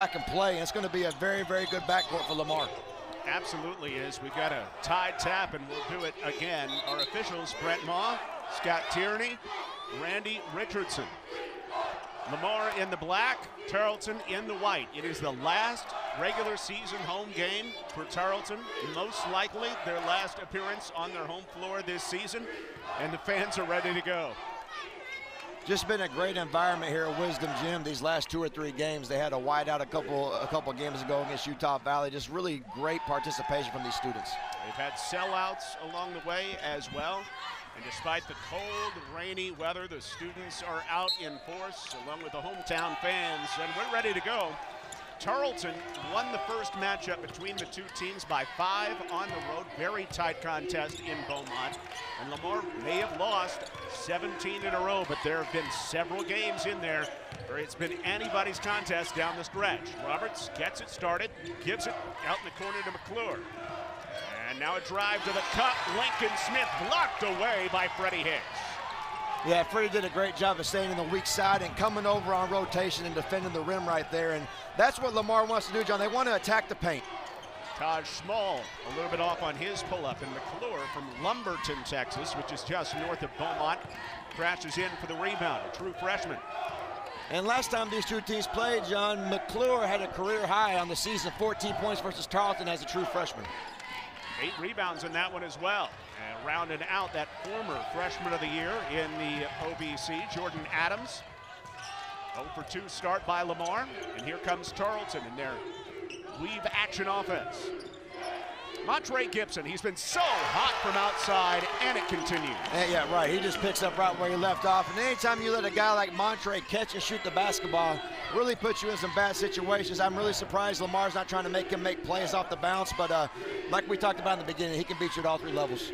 back and play, and it's going to be a very, very good backcourt for Lamar. Absolutely is. We've got a tied tap, and we'll do it again. Our officials, Brett Maw, Scott Tierney, Randy Richardson. Lamar in the black, Tarleton in the white. It is the last regular season home game for Tarleton, most likely their last appearance on their home floor this season, and the fans are ready to go. Just been a great environment here at Wisdom Gym these last 2 or 3 games. They had a whiteout a couple games ago against Utah Valley. Just really great participation from these students. They've had sellouts along the way as well. And despite the cold, rainy weather, the students are out in force along with the hometown fans, and we're ready to go. Tarleton won the first matchup between the two teams by 5 on the road. Very tight contest in Beaumont. And Lamar may have lost 17 in a row, but there have been several games in there where it's been anybody's contest down the stretch. Roberts gets it started, gives it out in the corner to McClure. And now a drive to the cup. Lincoln Smith blocked away by Freddy Hicks. Yeah, Freddie did a great job of staying in the weak side and coming over on rotation and defending the rim right there. And that's what Lamar wants to do, John. They want to attack the paint. Taj Small a little bit off on his pull-up, and McClure from Lumberton, Texas, which is just north of Beaumont, crashes in for the rebound, a true freshman. And last time these two teams played, John, McClure had a career high on the season, 14 points versus Tarleton as a true freshman. 8 rebounds in that one as well. And rounding out that former freshman of the year in the OVC, Jordan Adams. 0 for 2 start by Lamar. And here comes Tarleton in their weave action offense. Montre Gibson, he's been so hot from outside, and it continues. Yeah, right. He just picks up right where he left off. And anytime you let a guy like Montre catch and shoot the basketball, really puts you in some bad situations. I'm really surprised Lamar's not trying to make him make plays off the bounce, but like we talked about in the beginning, he can beat you at all 3 levels.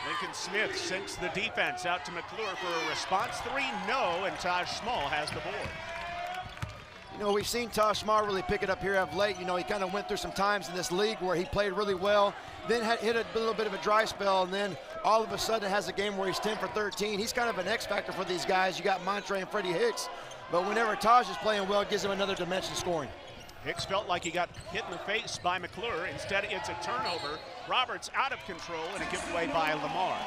Lincoln Smith sinks the defense out to McClure for a response 3, no, and Taj Small has the board. You know, we've seen Taj Small really pick it up here of late. You know, he kind of went through some times in this league where he played really well, then hit a little bit of a dry spell, and then all of a sudden has a game where he's 10 for 13. He's kind of an X factor for these guys. You got Montre and Freddy Hicks, but whenever Taj is playing well, it gives him another dimension scoring. Hicks felt like he got hit in the face by McClure. Instead, it's a turnover. Roberts out of control, and a giveaway by Lamar.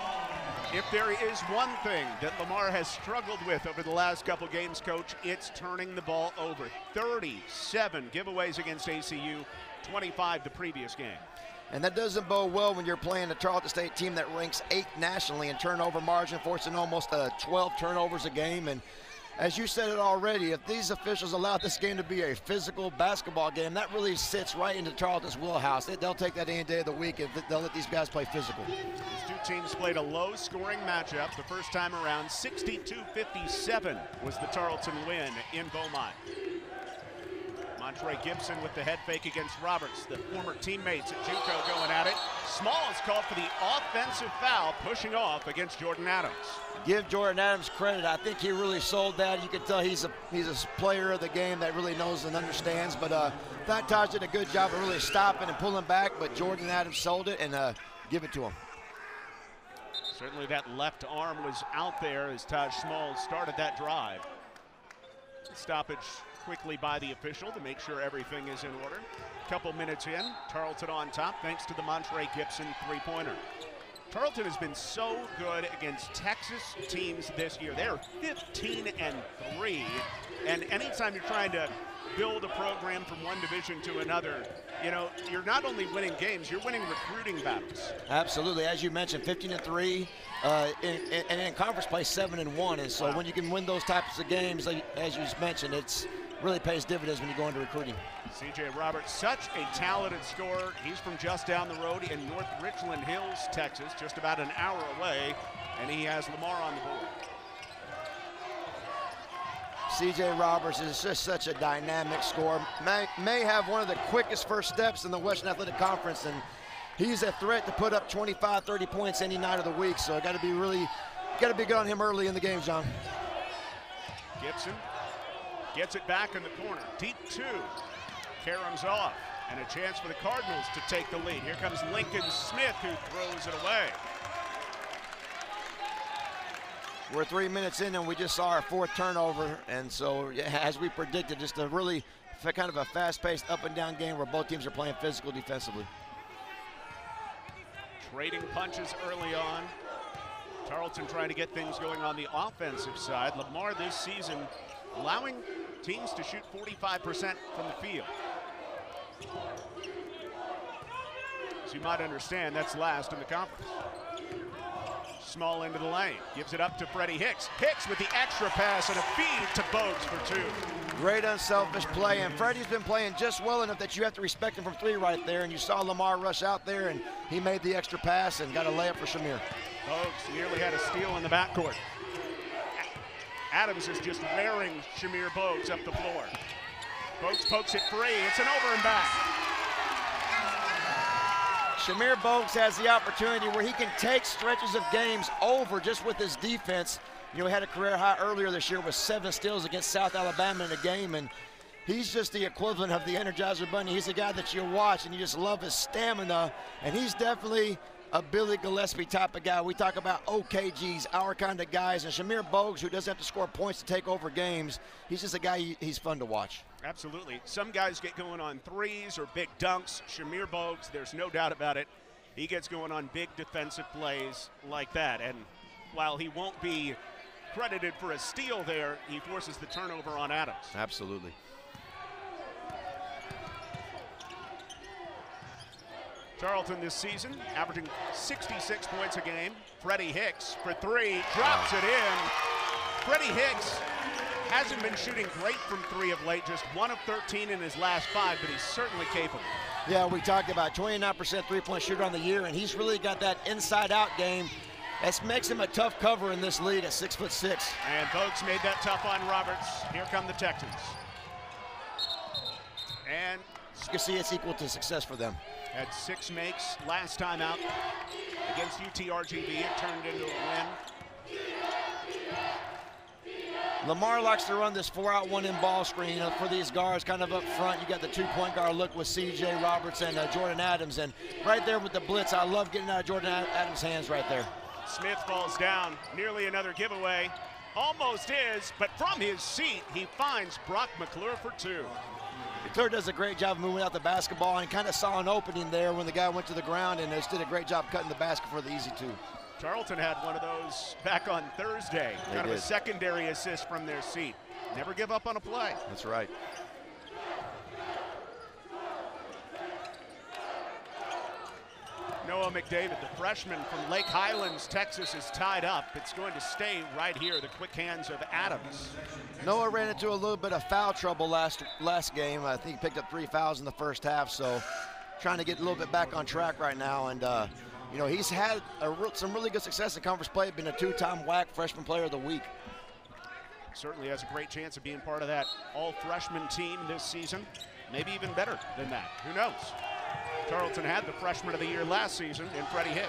If there is one thing that Lamar has struggled with over the last couple games, Coach, it's turning the ball over. 37 giveaways against ACU, 25 the previous game. And that doesn't bode well when you're playing a Tarleton State team that ranks 8th nationally in turnover margin, forcing almost 12 turnovers a game. And as you said it already, if these officials allow this game to be a physical basketball game, that really sits right into Tarleton's wheelhouse. They'll take that any day of the week and they'll let these guys play physical. These two teams played a low-scoring matchup the first time around. 62-57 was the Tarleton win in Beaumont. Montre Gibson with the head fake against Roberts. The former teammates at JUCO going at it. Small is called for the offensive foul, pushing off against Jordan Adams. Give Jordan Adams credit. I think he really sold that. You can tell he's a player of the game that really knows and understands. But thought Taj did a good job of really stopping and pulling back. But Jordan Adams sold it and give it to him. Certainly that left arm was out there as Taj Small started that drive. Stoppage quickly by the official to make sure everything is in order. Couple minutes in, Tarleton on top thanks to the Montre Gibson 3-pointer. Tarleton has been so good against Texas teams this year. They're 15-3, and anytime you're trying to build a program from one division to another, you know, you're not only winning games, you're winning recruiting battles. Absolutely, as you mentioned, 15-3, and in conference play 7-1, and so when you can win those types of games, as you just mentioned, it's really pays dividends when you go into recruiting. C.J. Roberts, such a talented scorer. He's from just down the road in North Richland Hills, Texas, just about an hour away, and he has Lamar on the board. C.J. Roberts is just such a dynamic scorer. May have one of the quickest first steps in the Western Athletic Conference, and he's a threat to put up 25, 30 points any night of the week, so got to be good on him early in the game, John. Gibson gets it back in the corner. Deep 2. Karam's off. And a chance for the Cardinals to take the lead. Here comes Lincoln Smith, who throws it away. We're 3 minutes in, and we just saw our 4th turnover. And so, as we predicted, just a really kind of a fast-paced up and down game where both teams are playing physical defensively. Trading punches early on. Tarleton trying to get things going on the offensive side. Lamar this season allowing teams to shoot 45% from the field. As you might understand, that's last in the conference. Small into the lane, gives it up to Freddy Hicks. Hicks with the extra pass and a feed to Bogues for 2. Great unselfish play, and Freddie's been playing just well enough that you have to respect him from 3 right there, and you saw Lamar rush out there, and he made the extra pass and got a layup for Shamir. Bogues nearly had a steal in the backcourt. Adams is just wearing Shamir Bogues up the floor. Bogues pokes it free, it's an over and back. Shamir Bogues has the opportunity where he can take stretches of games over just with his defense. You know, he had a career high earlier this year with 7 steals against South Alabama in a game, and he's just the equivalent of the Energizer Bunny. He's a guy that you watch and you just love his stamina, and he's definitely a Billy Gillespie type of guy. We talk about OKGs, our kind of guys, and Shamir Bogues, who doesn't have to score points to take over games, he's just a guy, he's fun to watch. Absolutely. Some guys get going on threes or big dunks. Shamir Bogues, there's no doubt about it. He gets going on big defensive plays like that, and while he won't be credited for a steal there, he forces the turnover on Adams. Absolutely. Tarleton this season averaging 66 points a game. Freddy Hicks for 3, drops it in. Freddy Hicks hasn't been shooting great from 3 of late, just 1 of 13 in his last 5, but he's certainly capable. Yeah, we talked about 29% three-point shooter on the year, and he's really got that inside-out game. That makes him a tough cover in this league at 6'6". And Bogues made that tough on Roberts. Here come the Texans. And you can see it's equal to success for them. Had 6 makes last time out against UTRGV. It turned into a win. Lamar likes to run this 4-out-1-in ball screen for these guards kind of up front. You got the 2-point guard look with C.J. Roberts and Jordan Adams. And right there with the blitz, I love getting out of Jordan Adams' hands right there. Smith falls down, nearly another giveaway. Almost is, but from his seat, he finds Brock McClure for 2. McClure does a great job of moving out the basketball and kind of saw an opening there when the guy went to the ground, and just did a great job cutting the basket for the easy 2. Tarleton had one of those back on Thursday. Kind of a secondary assist from their seat. Never give up on a play. That's right. Noah McDavid, the freshman from Lake Highlands, Texas, is tied up. It's going to stay right here, the quick hands of Adams. Noah ran into a little bit of foul trouble last game. I think he picked up 3 fouls in the first half, so trying to get a little bit back on track right now. And you know, he's had some really good success in conference play, been a 2-time WAC Freshman Player of the Week. Certainly has a great chance of being part of that all-freshman team this season. Maybe even better than that, who knows? Tarleton had the Freshman of the Year last season in Freddy Hicks.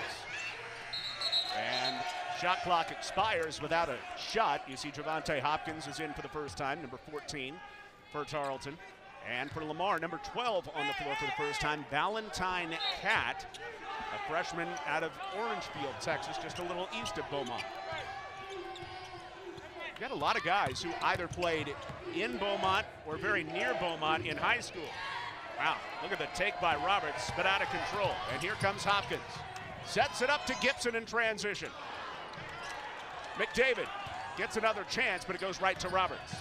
And shot clock expires without a shot. You see Javante Hopkins is in for the first time, number 14 for Tarleton. And for Lamar, number 12 on the floor for the first time, Valentine Cat, a freshman out of Orangefield, Texas, just a little east of Beaumont. You got a lot of guys who either played in Beaumont or very near Beaumont in high school. Wow, look at the take by Roberts, but out of control. And here comes Hopkins. Sets it up to Gibson in transition. McDavid gets another chance, but it goes right to Roberts.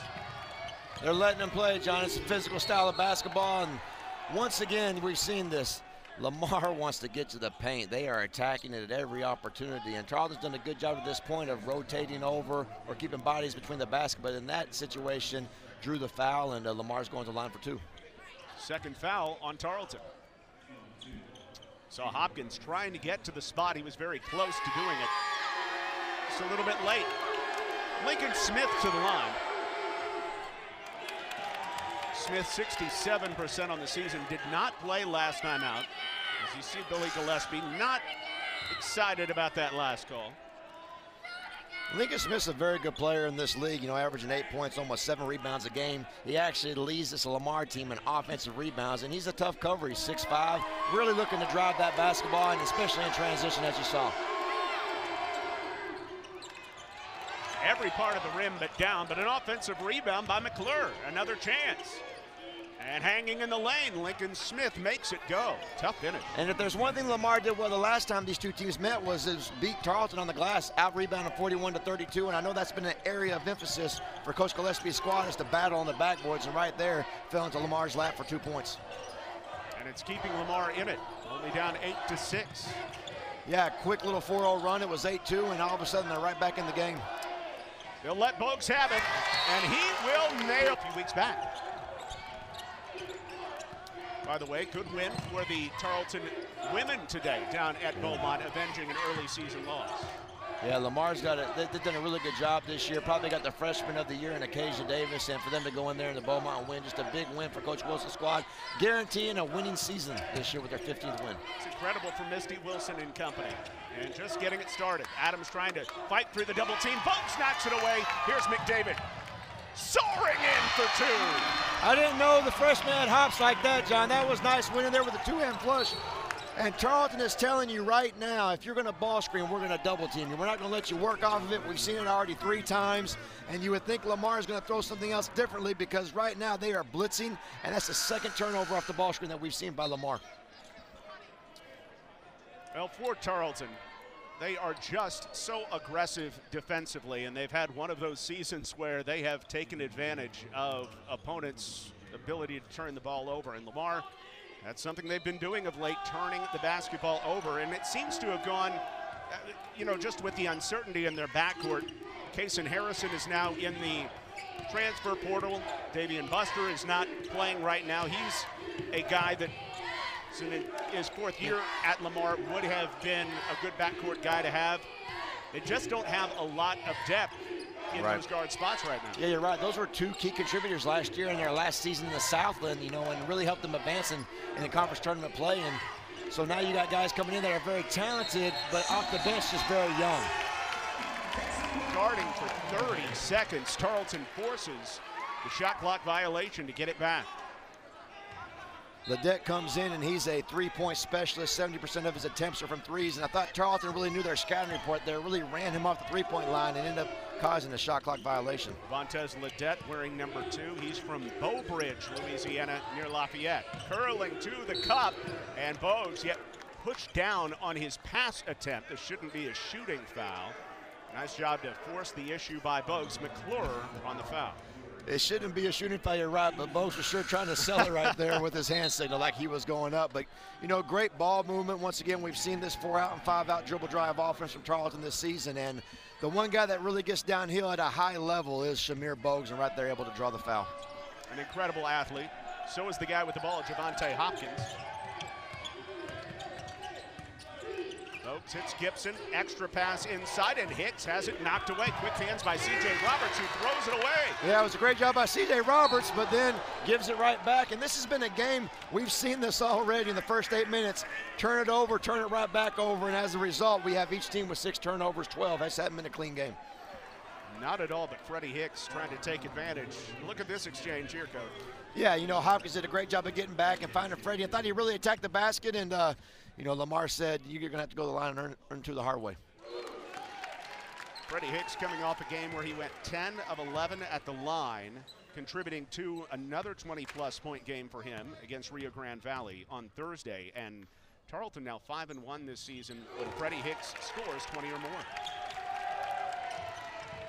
They're letting him play, John. It's a physical style of basketball, and once again, we've seen this. Lamar wants to get to the paint. They are attacking it at every opportunity, and Tarleton's done a good job at this point of rotating over or keeping bodies between the basket, but in that situation, drew the foul, and Lamar's going to line for 2. Second foul on Tarleton. Saw Hopkins trying to get to the spot. He was very close to doing it. Just a little bit late. Lincoln Smith to the line. Smith 67% on the season, did not play last time out. As you see Billy Gillespie not excited about that last call. Lincoln Smith's a very good player in this league, you know, averaging 8 points, almost 7 rebounds a game. He actually leads this Lamar team in offensive rebounds, and he's a tough cover. He's 6'5", really looking to drive that basketball, and especially in transition, as you saw. Every part of the rim but down, but an offensive rebound by McClure. Another chance. And hanging in the lane, Lincoln Smith makes it go. Tough finish. And if there's one thing Lamar did well the last time these two teams met was beat Tarleton on the glass, out-rebounded 41-32, and I know that's been an area of emphasis for Coach Gillespie's squad is to battle on the backboards, and right there fell into Lamar's lap for 2 points. And it's keeping Lamar in it, only down 8-6. Yeah, quick little 4-0 run. It was 8-2, and all of a sudden they're right back in the game. They'll let Bogues have it, and he will nail a few weeks back. By the way, good win for the Tarleton women today down at Beaumont, avenging an early season loss. Yeah, Lamar's they've done a really good job this year. Probably got the freshman of the year in Acacia Davis, and for them to go in there in the Beaumont and win, just a big win for Coach Wilson's squad, guaranteeing a winning season this year with their 15th win. It's incredible for Misty Wilson and company. And just getting it started. Adams trying to fight through the double team. Bogues knocks it away. Here's McDavid. Soaring in for two. I didn't know the freshman had hops like that, John. That was nice winning there with a two-hand flush. And Tarleton is telling you right now, if you're going to ball screen, we're going to double team you. We're not going to let you work off of it. We've seen it already 3 times. And you would think Lamar is going to throw something else differently because right now they are blitzing, and that's the second turnover off the ball screen that we've seen by Lamar. Well, for Tarleton, they are just so aggressive defensively, and they've had one of those seasons where they have taken advantage of opponents' ability to turn the ball over. And Lamar, that's something they've been doing of late, turning the basketball over. And it seems to have gone, just with the uncertainty in their backcourt. Kaysen Harrison is now in the transfer portal. Davian Buster is not playing right now. He's a guy that, in his 4th year at Lamar, would have been a good backcourt guy to have. They just don't have a lot of depth in those guard spots right now. Yeah, you're right. Those were 2 key contributors last year in their last season in the Southland, and really helped them advance in the conference tournament play. And so now you got guys coming in that are very talented, but off the bench just very young. Guarding for 30 seconds, Tarleton forces the shot clock violation to get it back. Ledet comes in, and he's a 3-point specialist. 70% of his attempts are from threes, and I thought Tarleton really knew their scouting report there, really ran him off the 3-point line and ended up causing a shot clock violation. Vontez Ledet wearing number 2. He's from Beau Bridge, Louisiana, near Lafayette. Curling to the cup, and Bogues yet pushed down on his pass attempt. This shouldn't be a shooting foul. Nice job to force the issue by Bogues. McClure on the foul. It shouldn't be a shooting foul, you're right, but Bogues was sure trying to sell it right there with his hand signal like he was going up. But, great ball movement. Once again, we've seen this 4-out and 5-out dribble drive offense from Tarleton this season. And the one guy that really gets downhill at a high level is Shamir Bogues, and right there able to draw the foul. An incredible athlete. So is the guy with the ball, Javante Hopkins. Bogues hits Gibson, extra pass inside, and Hicks has it knocked away. Quick hands by C.J. Roberts, who throws it away. Yeah, it was a great job by C.J. Roberts, but then gives it right back. And this has been a game, we've seen this already in the first 8 minutes. Turn it over, turn it right back over, and as a result, we have each team with 6 turnovers, 12. That's hasn't been a clean game. Not at all, but Freddy Hicks trying to take advantage. Look at this exchange here, Coach. Yeah, Hopkins did a great job of getting back and finding Freddie. I thought he really attacked the basket, and Lamar said, you're going to have to go to the line and earn to the hard way. Freddy Hicks coming off a game where he went 10 of 11 at the line, contributing to another 20-plus point game for him against Rio Grande Valley on Thursday. And Tarleton now 5-1 this season when Freddy Hicks scores 20 or more.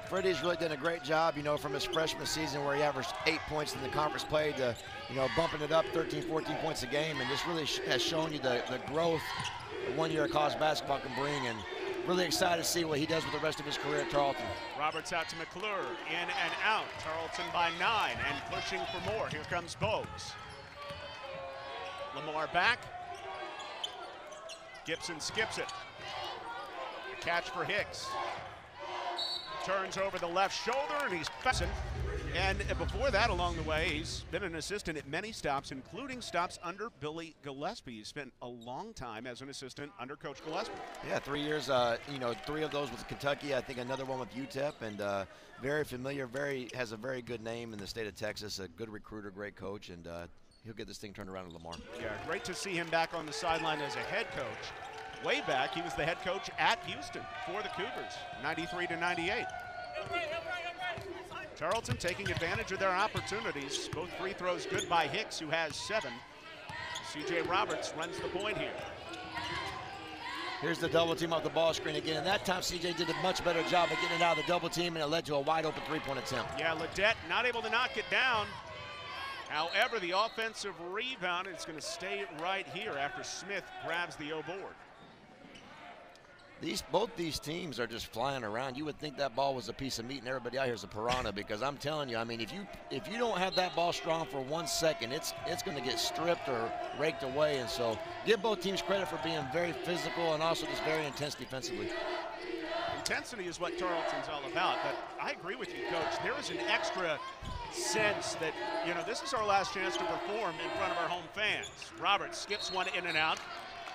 Freddie's really done a great job, from his freshman season where he averaged 8 points in the conference play to, bumping it up 13, 14 points a game. And this really has shown you the growth that 1 year of college basketball can bring. And really excited to see what he does with the rest of his career at Tarleton. Roberts out to McClure, in and out. Tarleton by 9 and pushing for more. Here comes Bogues. Lamar back. Gibson skips it. A catch for Hicks. Turns over the left shoulder, and he's passing. And before that, along the way, he's been an assistant at many stops, including stops under Billy Gillespie. He spent a long time as an assistant under Coach Gillespie. Yeah, 3 years, 3 of those with Kentucky, I think another one with UTEP, and very familiar, has a very good name in the state of Texas, a good recruiter, great coach, and he'll get this thing turned around with Lamar. Yeah, great to see him back on the sideline as a head coach. Way back, he was the head coach at Houston for the Cougars, 93 to 98. Tarleton taking advantage of their opportunities. Both free throws good by Hicks, who has 7. C.J. Roberts runs the point here. Here's the double team off the ball screen again, and that time C.J. did a much better job of getting it out of the double team, and it led to a wide open three-point attempt. Yeah, Ledette not able to knock it down. However, the offensive rebound is going to stay right here after Smith grabs the O board. Both these teams are just flying around. You would think that ball was a piece of meat and everybody out here is a piranha, because I'm telling you, I mean, if you don't have that ball strong for 1 second, it's going to get stripped or raked away. And so give both teams credit for being very physical and also just very intense defensively. Intensity is what Tarleton's all about, but I agree with you, Coach. There is an extra sense that, you know, this is our last chance to perform in front of our home fans. Roberts skips one in and out.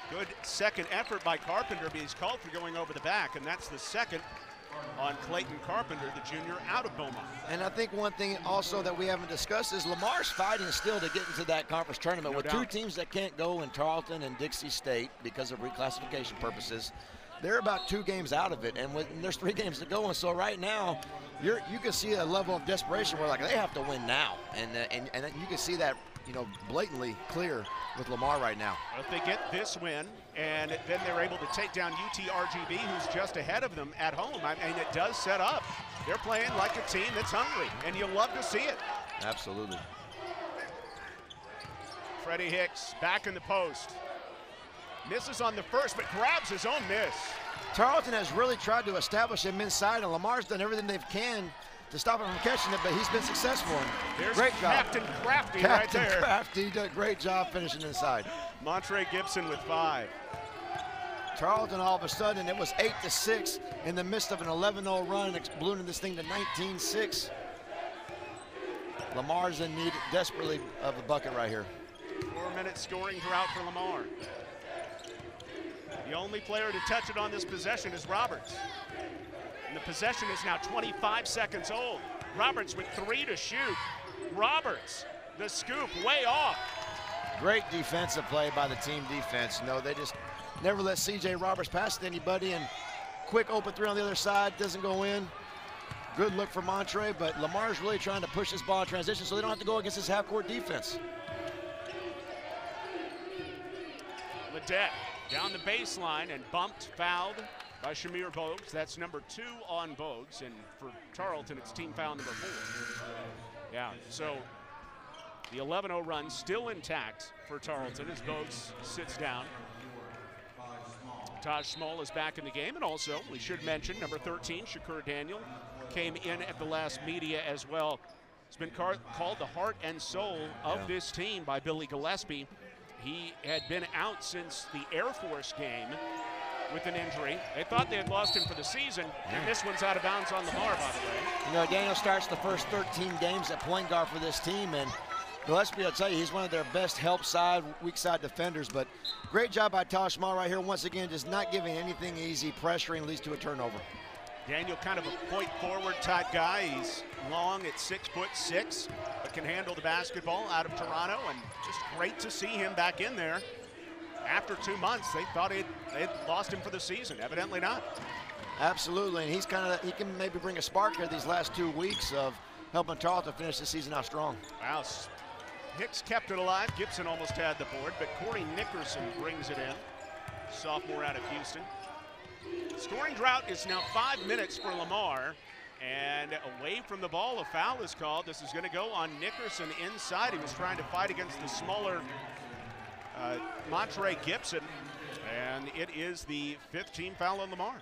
Good second effort by Carpenter, but he's called for going over the back, and that's the second on Clayton Carpenter, the junior out of Beaumont. And I think one thing also that we haven't discussed is Lamar's fighting still to get into that conference tournament. With two teams that can't go in Tarleton and Dixie State because of reclassification purposes. They're about 2 games out of it, and there's 3 games to go. And so right now, you can see a level of desperation where, like, they have to win now, and you can see that, you know, blatantly clear with Lamar right now. If they get this win, and then they're able to take down UTRGV, who's just ahead of them at home, I mean, it does set up. They're playing like a team that's hungry, and you'll love to see it. Absolutely. Freddy Hicks back in the post. Misses on the first, but grabs his own miss. Tarleton has really tried to establish him inside, and Lamar's done everything they can to stop him from catching it, but he's been successful. There's great job. Captain Crafty right there. Captain Crafty did a great job finishing inside. Montre Gibson with 5. Tarleton, all of a sudden, it was 8-6 in the midst of an 11-0 run, ballooning this thing to 19-6. Lamar's in need desperately of a bucket right here. 4-minute scoring drought for Lamar. The only player to touch it on this possession is Roberts. And the possession is now 25 seconds old. Roberts with 3 to shoot. Roberts, the scoop, way off. Great defensive play by the team defense. No, they just never let C.J. Roberts pass to anybody, and quick open 3 on the other side, doesn't go in. Good look for Montre, but Lamar's really trying to push this ball in transition so they don't have to go against this half-court defense. Ledette down the baseline and bumped, fouled by Shamir Bogues. That's number 2 on Bogues, and for Tarleton, it's team foul number 4. Yeah, so the 11-0 run still intact for Tarleton as Bogues sits down. Taj Small is back in the game, and also, we should mention, number 13, Shakur Daniel, came in at the last media as well. It's been called the heart and soul of this team by Billy Gillespie. He had been out since the Air Force game with an injury. They thought they had lost him for the season, and this one's out of bounds on Lamar, by the way. You know, Daniel starts the first 13 games at point guard for this team, and Gillespie, I'll tell you, he's one of their best help side, weak side defenders, but great job by Taj Small right here. Once again, just not giving anything easy, pressuring leads to a turnover. Daniel, kind of a point forward type guy. He's long at 6'6", but can handle the basketball out of Toronto, and just great to see him back in there. After 2 months, they thought they'd lost him for the season. Evidently not. Absolutely, and he can maybe bring a spark here these last 2 weeks of helping Tarleton finish the season out strong. Wow, Hicks kept it alive. Gibson almost had the board, but Corey Nickerson brings it in. Sophomore out of Houston. Scoring drought is now 5 minutes for Lamar, and away from the ball, a foul is called. This is going to go on Nickerson inside. He was trying to fight against the smaller Montre Gibson, and it is the 5th team foul on Lamar.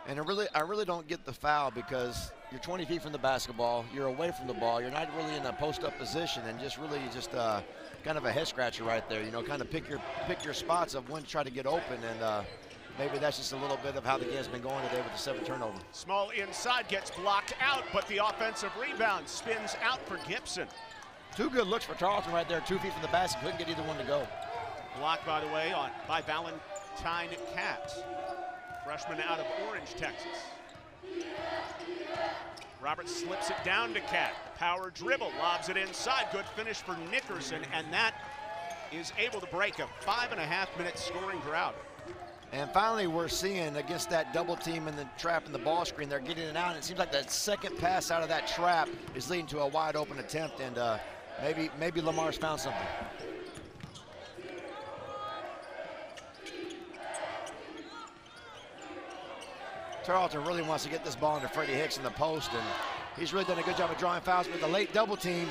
And I really don't get the foul, because you're 20 feet from the basketball, you're away from the ball, you're not really in a post-up position, and just kind of a head scratcher right there. You know, kind of pick your spots of when to try to get open, and maybe that's just a little bit of how the game's been going today with the 7th turnover. Small inside gets blocked out, but the offensive rebound spins out for Gibson. 2 good looks for Tarleton right there, 2 feet from the basket, couldn't get either one to go. Blocked, by the way, by Valentine Katz, freshman out of Orange, Texas. Roberts slips it down to Cat. Power dribble, lobs it inside. Good finish for Nickerson, and that is able to break a 5.5-minute scoring drought. And finally, we're seeing against that double team in the trap in the ball screen, they're getting it out. And it seems like that second pass out of that trap is leading to a wide open attempt. And maybe Lamar's found something. Tarleton really wants to get this ball into Freddy Hicks in the post, and he's really done a good job of drawing fouls. With the late double team,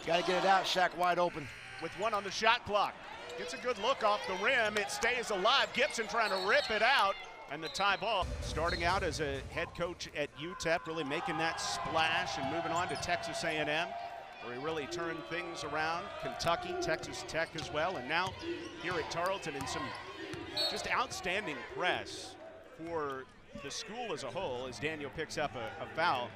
got to get it out. Shaq wide open. With 1 on the shot clock. Gets a good look off the rim. It stays alive. Gibson trying to rip it out, and the tie ball. Starting out as a head coach at UTEP, really making that splash and moving on to Texas A&M, where he really turned things around. Kentucky, Texas Tech as well, and now here at Tarleton in some just outstanding press for the school as a whole as Daniel picks up a foul.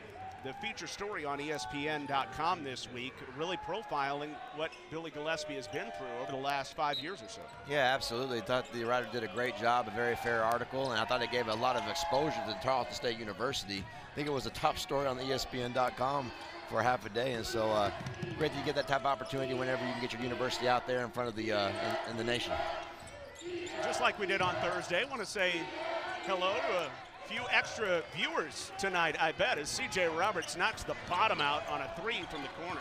The feature story on ESPN.com this week really profiling what Billy Gillespie has been through over the last 5 years or so. Yeah, absolutely. I thought the writer did a great job, a very fair article, and I thought it gave a lot of exposure to Tarleton State University. I think it was a top story on the ESPN.com for half a day, and so great that you get that type of opportunity whenever you can get your university out there in front of the in the nation. Just like we did on Thursday, I want to say hello to a few extra viewers tonight, I bet, as C.J. Roberts knocks the bottom out on a 3 from the corner.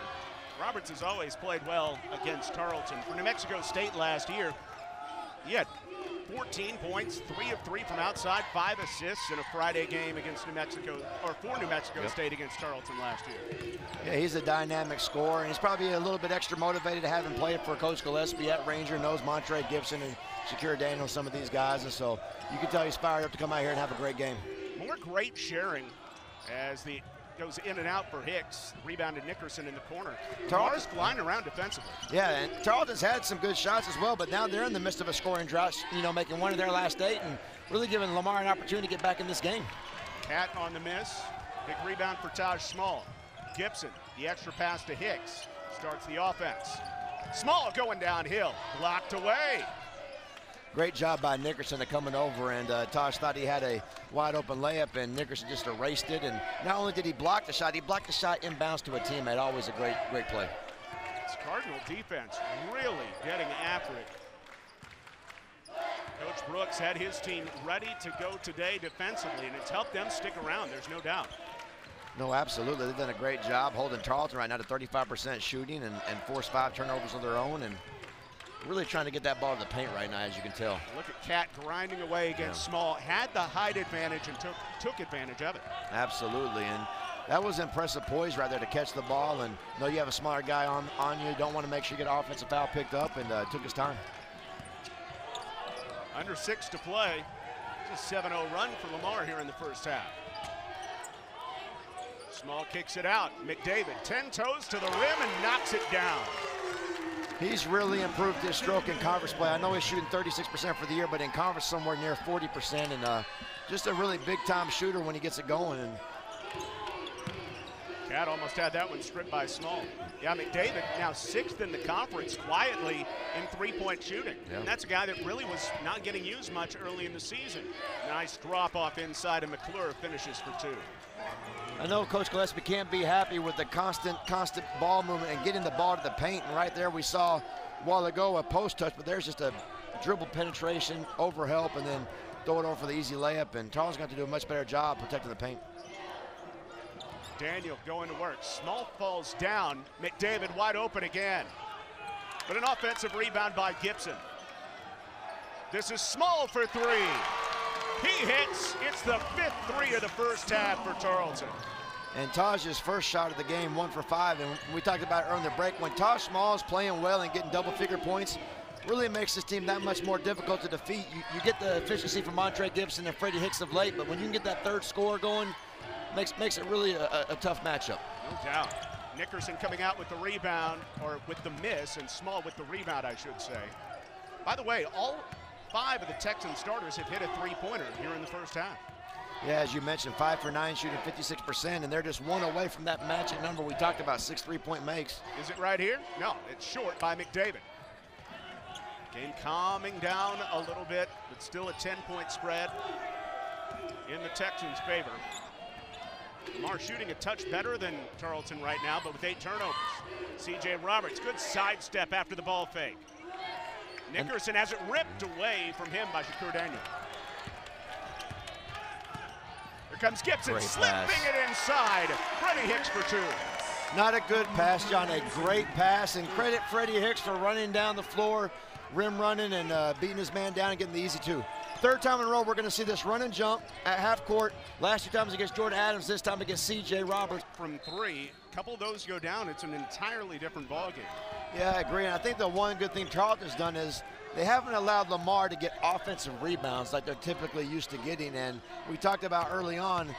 Roberts has always played well against Tarleton. For New Mexico State last year, he had 14 points, 3 of 3 from outside, 5 assists in a Friday game against New Mexico, or for New Mexico State against Tarleton last year. Yeah, he's a dynamic scorer, and he's probably a little bit extra motivated to have him play for Coach Gillespie at Ranger, knows Montre Gibson and Shakir Daniels, some of these guys, and so you can tell he's fired up to come out here and have a great game. More great sharing as the goes in and out for Hicks. Rebound to Nickerson in the corner. Lamar's flying around defensively. Yeah, and Tarleton's had some good shots as well, but now they're in the midst of a scoring drought, you know, making one of their last 8 and really giving Lamar an opportunity to get back in this game. Cat on the miss. Big rebound for Taj Small. Gibson, the extra pass to Hicks. Starts the offense. Small going downhill. Blocked away. Great job by Nickerson to coming over, and Tosh thought he had a wide open layup, and Nickerson just erased it. And not only did he block the shot, he blocked the shot inbounds to a teammate. Always a great play. It's Cardinal defense really getting after it. Coach Brooks had his team ready to go today defensively, and it's helped them stick around, there's no doubt. No, absolutely. They've done a great job holding Tarleton right now to 35% shooting and forced 5 turnovers of their own, and really trying to get that ball to the paint right now, as you can tell. Look at Cat grinding away against Small. Had the height advantage and took advantage of it. Absolutely, and that was impressive poise right there to catch the ball. And know you have a smaller guy on you. Don't want to make sure you get an offensive foul picked up, and took his time. Under 6 to play. It's a 7-0 run for Lamar here in the first half. Small kicks it out. McDavid 10 toes to the rim and knocks it down. He's really improved his stroke in conference play. I know he's shooting 36% for the year, but in conference somewhere near 40%, and just a really big-time shooter when he gets it going. And Cat almost had that one stripped by Small. Yeah, McDavid now 6th in the conference quietly in three-point shooting. Yeah. And that's a guy that really was not getting used much early in the season. Nice drop-off inside, and McClure finishes for 2. I know Coach Gillespie can't be happy with the constant ball movement and getting the ball to the paint. And right there we saw a while ago a post touch, but there's just a dribble penetration, over help, and then throw it over for the easy layup. And Tarleton's got to do a much better job protecting the paint. Daniel going to work. Small falls down. McDavid wide open again. But an offensive rebound by Gibson. This is Small for 3. He hits. It's the 5th 3 of the first half for Tarleton. And Taj's first shot of the game, 1 for 5. And we talked about it earlier in the break. When Taj Small is playing well and getting double-figure points, really makes this team that much more difficult to defeat. You get the efficiency from Montre Gibson and Freddy Hicks of late, but when you can get that third score going, makes it really a tough matchup. No doubt. Nickerson coming out with the rebound, or with the miss, and Small with the rebound, I should say. By the way, all 5 of the Texan starters have hit a three-pointer here in the first half. Yeah, as you mentioned, 5 for 9, shooting 56%, and they're just 1 away from that magic number we talked about, 6 3-point makes. Is it right here? No, it's short by McDavid. Game calming down a little bit, but still a 10-point spread in the Texans' favor. Lamar shooting a touch better than Tarleton right now, but with 8 turnovers. C.J. Roberts, good sidestep after the ball fake. Nickerson has it ripped away from him by Shakir Daniels. Here comes Gibson, Great slipping pass. it inside. Freddy Hicks for 2. Not a good pass, John, a great pass, and credit Freddy Hicks for running down the floor, rim running, and beating his man down and getting the easy 2. Third time in a row, we're going to see this run and jump at half court. Last 2 times against Jordan Adams, this time against C.J. Roberts. From 3, a couple of those go down, it's an entirely different ballgame. Yeah, I agree, and I think the one good thing Tarleton's done is they haven't allowed Lamar to get offensive rebounds like they're typically used to getting, and we talked about early on,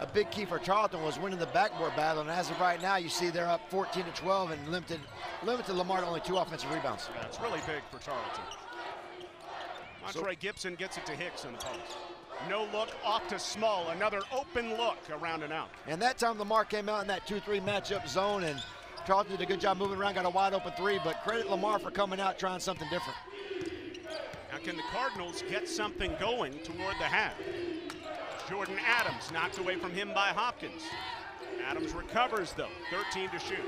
a big key for Tarleton was winning the backboard battle, and as of right now, you see they're up 14-12 and limited Lamar to only 2 offensive rebounds. That's really big for Tarleton. Montre Gibson gets it to Hicks in the post. No look, off to Small, another open look around and out. And that time Lamar came out in that 2-3 matchup zone, and Tarleton did a good job moving around, got a wide open 3, but credit Lamar for coming out trying something different. Now can the Cardinals get something going toward the half? Jordan Adams knocked away from him by Hopkins. Adams recovers though, 13 to shoot.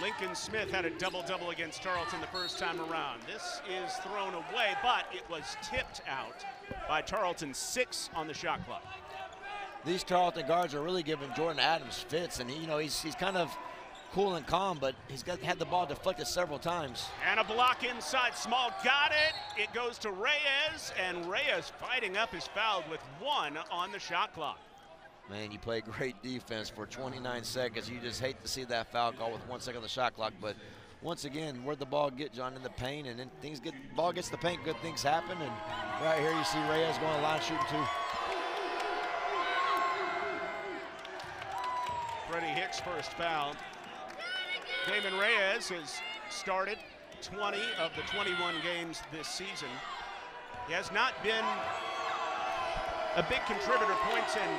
Lincoln Smith had a double-double against Tarleton the first time around. This is thrown away, but it was tipped out by Tarleton. 6 on the shot clock. These Tarleton guards are really giving Jordan Adams fits, and he's kind of cool and calm, but had the ball deflected several times. And a block inside. Small got it. It goes to Reyes, and Reyes fighting up his foul with 1 on the shot clock. Man, you play great defense for 29 seconds. You just hate to see that foul call with 1 second on the shot clock. But once again, where'd the ball get, John? In the paint, and then ball gets the paint, good things happen. And right here, you see Reyes going to the line shooting 2. Freddy Hicks' first foul. Damon Reyes has started 20 of the 21 games this season. He has not been a big contributor points and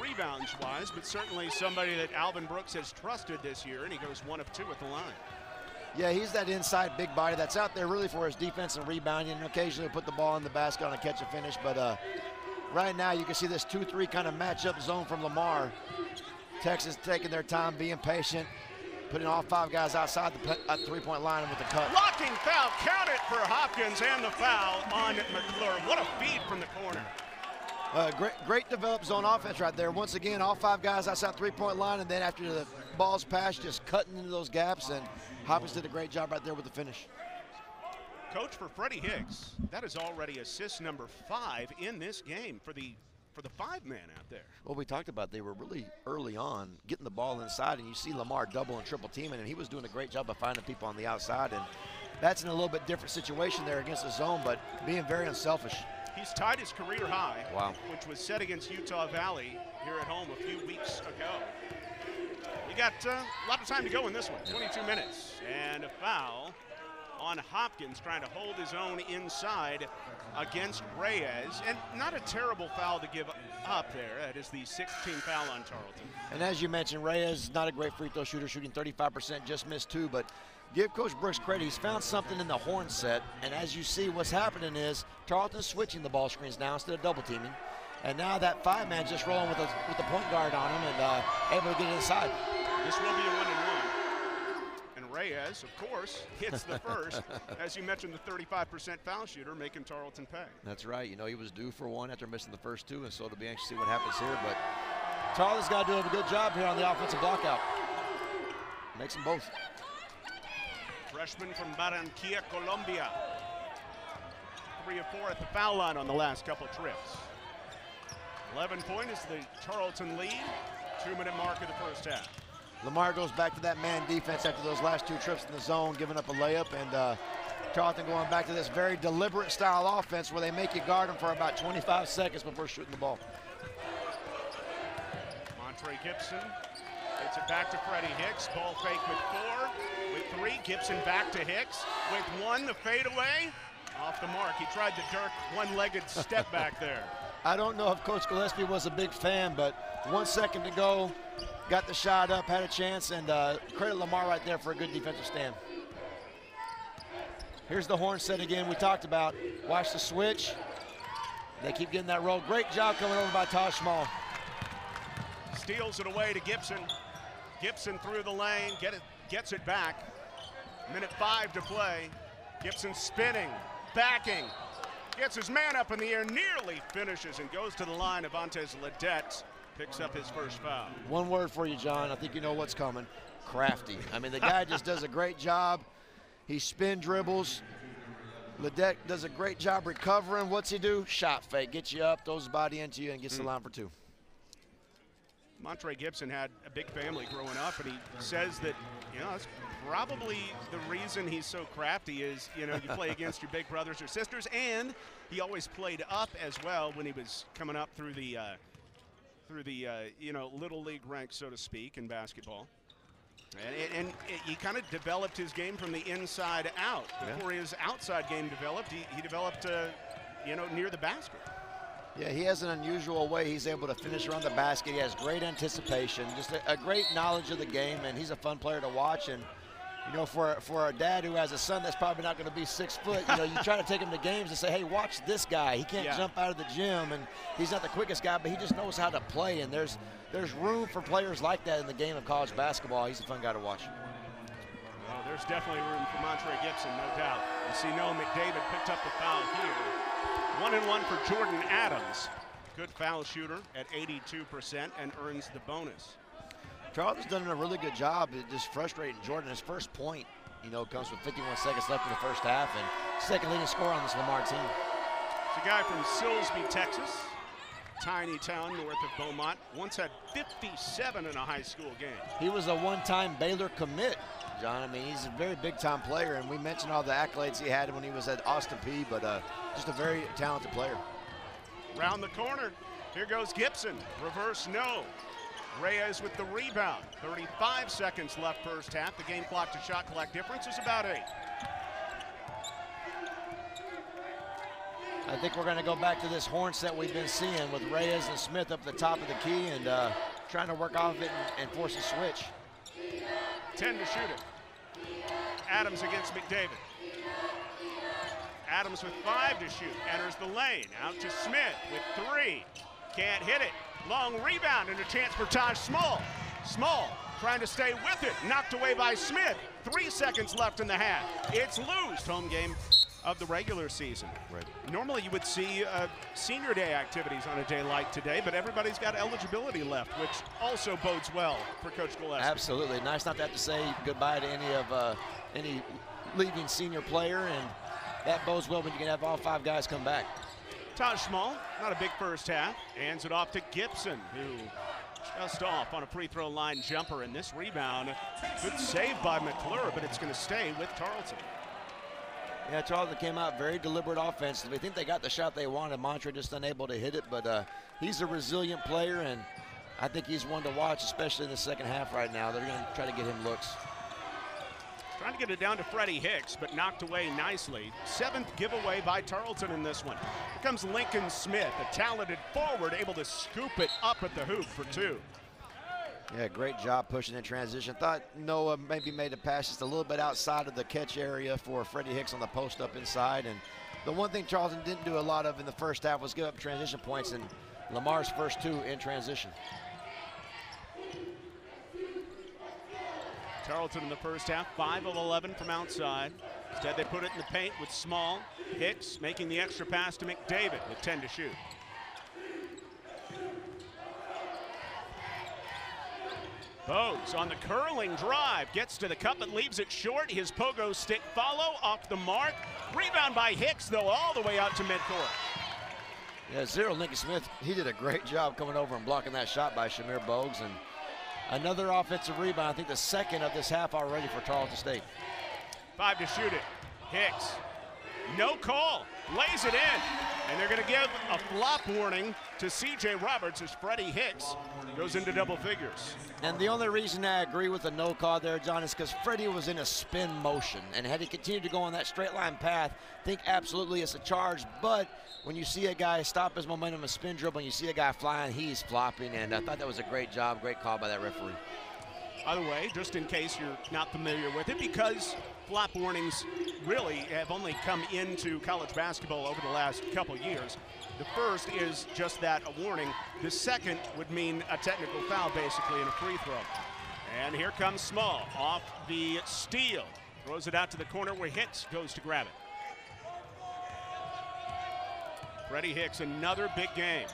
rebounds-wise, but certainly somebody that Alvin Brooks has trusted this year, and he goes 1 of 2 at the line. Yeah, he's that inside big body that's out there really for his defense and rebounding, and occasionally put the ball in the basket on a catch and finish. But right now, you can see this 2-3 kind of matchup zone from Lamar. Texas taking their time, being patient, putting all 5 guys outside the 3-point line with the cut. Blocking foul, count it for Hopkins, and the foul on McClure. What a feed from the corner. Great developed zone offense right there. Once again, all 5 guys outside 3-point line, and then after the ball's passed, just cutting into those gaps, and Hopkins did a great job right there with the finish. Coach, for Freddy Hicks, that is already assist number 5 in this game for the 5-man out there. Well, we talked about they were really early on getting the ball inside, and you see Lamar double and triple teaming, and he was doing a great job of finding people on the outside, and that's in a little bit different situation there against the zone, but being very unselfish. He's tied his career high, wow, which was set against Utah Valley here at home a few weeks ago. We got a lot of time to go in this one, 22 minutes, and a foul on Hopkins trying to hold his own inside against Reyes, and not a terrible foul to give up there. That is the 16th foul on Tarleton. And as you mentioned, Reyes not a great free throw shooter, shooting 35%, just missed 2, but give Coach Brooks credit. He's found something in the horn set, and as you see, what's happening is Tarleton's switching the ball screens now instead of double teaming, and now that 5-man just rolling with the point guard on him and able to get it inside. This will be a 1-and-1. Reyes, of course, hits the first. As you mentioned, the 35% foul shooter making Tarleton pay. That's right. You know, he was due for 1 after missing the first 2, and so it'll be anxious to see what happens here. But Tarleton's got to do a good job here on the offensive blockout. Makes them both. Freshman from Barranquilla, Colombia. 3 of 4 at the foul line on the last couple of trips. 11-point is the Tarleton lead. 2-minute mark of the first half. Lamar goes back to that man defense after those last 2 trips in the zone, giving up a layup, and Tarleton going back to this very deliberate style offense where they make you guard them for about 25 seconds before shooting the ball. Montre Gibson gets it back to Freddy Hicks. Ball fake with 4, with 3. Gibson back to Hicks with 1. The fadeaway off the mark. He tried the Dirk one-legged step back there. I don't know if Coach Gillespie was a big fan, but 1 second to go. Got the shot up, had a chance, and credit Lamar right there for a good defensive stand. Here's the horn set again we talked about. Watch the switch. They keep getting that roll. Great job coming over by Taj Small. Steals it away to Gibson. Gibson through the lane, gets it back. 1:05 to play. Gibson spinning, backing, Gets his man up in the air, nearly finishes, and goes to the line. Avantes Ledette picks up his first foul. One word for you, John. I think you know what's coming. Crafty. I mean, the guy just does a great job. He spin dribbles. Ledette does a great job recovering. What's he do? Shot fake. Gets you up, throws his body into you, and gets the line for two. Montre Gibson had a big family growing up, and he says that, that's probably the reason he's so crafty is, you play against your big brothers or sisters, and he always played up as well when he was coming up through the little league ranks, so to speak, in basketball. And he kind of developed his game from the inside out. Before his outside game developed, he developed, near the basket. Yeah, he has an unusual way he's able to finish around the basket. He has great anticipation, just a great knowledge of the game, and he's a fun player to watch. And, for a dad who has a son that's probably not going to be 6 foot, you try to take him to games and say, hey, watch this guy. He can't jump out of the gym, and he's not the quickest guy, but he just knows how to play. And there's room for players like that in the game of college basketball. He's a fun guy to watch. Well, there's definitely room for Montre Gibson, no doubt. You see Noah McDavid picked up the foul here. 1-and-1 for Jordan Adams. Good foul shooter at 82% and earns the bonus. Tarleton's done a really good job at just frustrating Jordan. His first point, comes with 51 seconds left in the first half, and second leading scorer on this Lamar team. It's a guy from Silsbee, Texas, tiny town north of Beaumont. Once had 57 in a high school game. He was a one-time Baylor commit, John. I mean, he's a very big-time player, and we mentioned all the accolades he had when he was at Austin Peay, but just a very talented player. Round the corner, here goes Gibson. Reverse no. Reyes with the rebound. 35 seconds left first half. The game clock to shot clock difference is about 8. I think we're going to go back to this horn set we've been seeing with Reyes and Smith up at the top of the key and trying to work off it and force a switch. 10 to shoot it. Adams against McDavid. Adams with 5 to shoot. Enters the lane. Out to Smith with 3. Can't hit it. Long rebound and a chance for Taj Small. Small trying to stay with it. Knocked away by Smith. 3 seconds left in the half. It's loosed. Home game of the regular season. Right. Normally you would see senior day activities on a day like today, but everybody's got eligibility left, which also bodes well for Coach Gillespie. Absolutely. Nice not to have to say goodbye to any leaving senior player, and that bodes well when you can have all 5 guys come back. Taj Small, not a big first half, hands it off to Gibson, who just off on a free throw line jumper, and this rebound, good save by McClure, but it's going to stay with Tarleton. Yeah, Tarleton came out very deliberate offensively. I think they got the shot they wanted. Montre just unable to hit it, but he's a resilient player, and I think he's one to watch, especially in the second half right now. They're going to try to get him looks. Trying to get it down to Freddy Hicks, but knocked away nicely. 7th giveaway by Tarleton in this one. Here comes Lincoln Smith, a talented forward, able to scoop it up at the hoop for 2. Yeah, great job pushing in transition. Thought Noah maybe made a pass just a little bit outside of the catch area for Freddy Hicks on the post up inside. And the one thing Tarleton didn't do a lot of in the first half was give up transition points, and Lamar's first 2 in transition. Tarleton in the first half, 5 of 11 from outside. Instead, they put it in the paint with Small. Hicks making the extra pass to McDavid with 10 to shoot. Bose on the curling drive, gets to the cup but leaves it short. His pogo stick follow off the mark. Rebound by Hicks, though, all the way out to midcourt. Yeah, 0 Lincoln Smith, he did a great job coming over and blocking that shot by Shamir Bogues. And another offensive rebound, I think the second of this half already for Tarleton State. 5 to shoot it. Hicks, no call, lays it in. And they're going to give a flop warning to C.J. Roberts as Freddy Hicks goes into double figures. And the only reason I agree with the no call there, John, is because Freddy was in a spin motion. And had he continued to go on that straight line path, I think absolutely it's a charge. But when you see a guy stop his momentum and spin dribble, and you see a guy flying, he's flopping. And I thought that was a great job, great call by that referee. By the way, just in case you're not familiar with it, because flop warnings really have only come into college basketball over the last couple years. The first is just that, a warning. The second would mean a technical foul, basically, and a free throw. And here comes Small off the steal. Throws it out to the corner where Hicks goes to grab it. Freddy Hicks, another big game.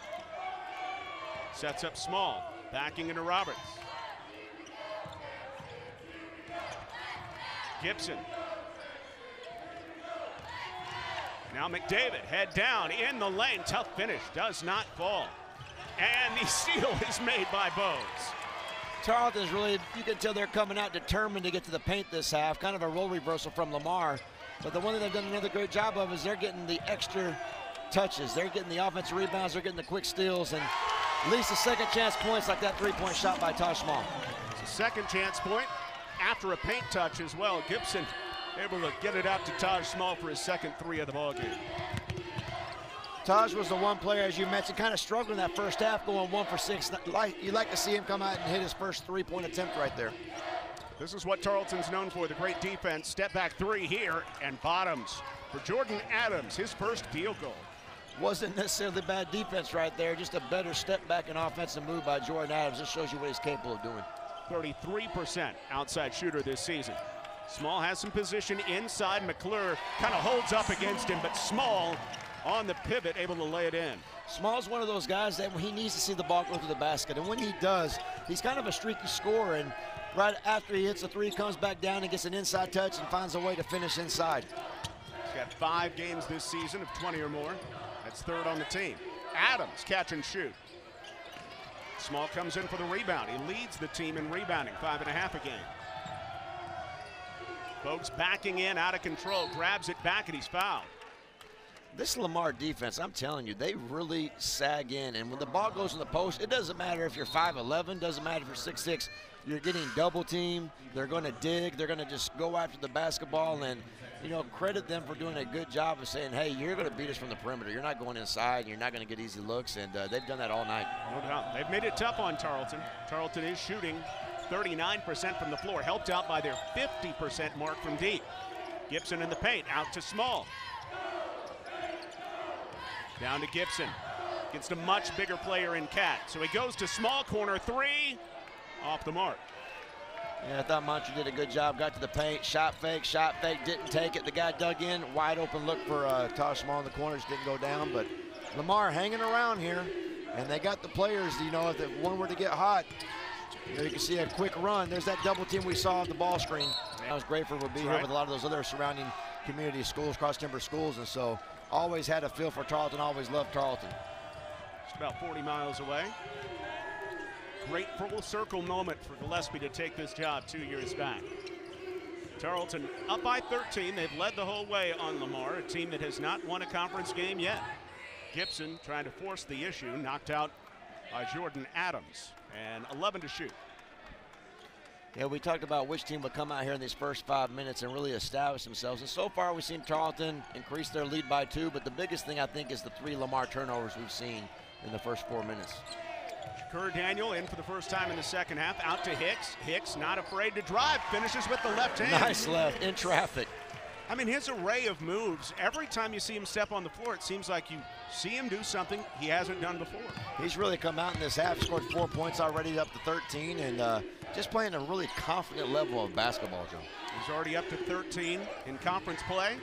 Sets up Small, backing into Roberts. Gibson. Now McDavid, head down in the lane. Tough finish, does not fall. And the steal is made by Bowes. Tarleton's really, you can tell they're coming out determined to get to the paint this half. Kind of a role reversal from Lamar. But the one that they've done another great job of is they're getting the extra touches. They're getting the offensive rebounds. They're getting the quick steals. And at least a second chance points like that three-point shot by Taj Small. It's a second chance point after a paint touch as well. Gibson able to get it out to Taj Small for his second three of the ballgame. Taj was the one player, as you mentioned, kind of struggling that first half, going 1 for 6. You'd like to see him come out and hit his first three-point attempt right there. This is what Tarleton's known for, the great defense. Step back three here, and bottoms for Jordan Adams, his first field goal. Wasn't necessarily bad defense right there, just a better step back and offensive move by Jordan Adams. This shows you what he's capable of doing. 33% outside shooter this season. Small has some position inside. McClure kind of holds up against him, but Small on the pivot, able to lay it in. Small's one of those guys that he needs to see the ball go to the basket, and when he does, he's kind of a streaky scorer, and right after he hits a three, comes back down and gets an inside touch and finds a way to finish inside. He's got 5 games this season of 20 or more. That's third on the team. Adams, catch and shoot. Small comes in for the rebound. He leads the team in rebounding, 5.5 a game. Folks backing in, out of control, grabs it back, and he's fouled. This Lamar defense, I'm telling you, they really sag in. And when the ball goes in the post, it doesn't matter if you're 5'11", doesn't matter if you're 6'6", you're getting double teamed. They're going to dig. They're going to just go after the basketball. And, you know, credit them for doing a good job of saying, hey, you're going to beat us from the perimeter. You're not going inside. You're not going to get easy looks. And they've done that all night. No doubt. They've made it tough on Tarleton. Tarleton is shooting 39% from the floor, helped out by their 50% mark from deep. Gibson in the paint, out to Small. Down to Gibson, against a much bigger player in Cat. So he goes to Small, corner three, off the mark. Yeah, I thought Montre did a good job, got to the paint, shot fake, didn't take it. The guy dug in, wide open look for Taj Small in the corners, didn't go down, but Lamar hanging around here, and they got the players, you know, if the one were to get hot, you can see a quick run. There's that double team we saw on the ball screen. I was grateful to be here with a lot of those other surrounding community schools, cross-timber schools, and so always had a feel for Tarleton, always loved Tarleton. Just about 40 miles away. Great full circle moment for Gillespie to take this job 2 years back. Tarleton up by 13. They've led the whole way on Lamar, a team that has not won a conference game yet. Gibson trying to force the issue, knocked out by Jordan Adams, and 11 to shoot. Yeah, we talked about which team would come out here in these first 5 minutes and really establish themselves. And so far, we've seen Tarleton increase their lead by 2, but the biggest thing, I think, is the 3 Lamar turnovers we've seen in the first 4 minutes. Kerr Daniel in for the first time in the second half, out to Hicks. Hicks not afraid to drive, finishes with the left hand. Nice left, in traffic. I mean, his array of moves, every time you see him step on the floor, it seems like you see him do something he hasn't done before. He's really come out in this half, scored 4 points already, up to 13, and just playing a really confident level of basketball, Joe. He's already up to 13 in conference play.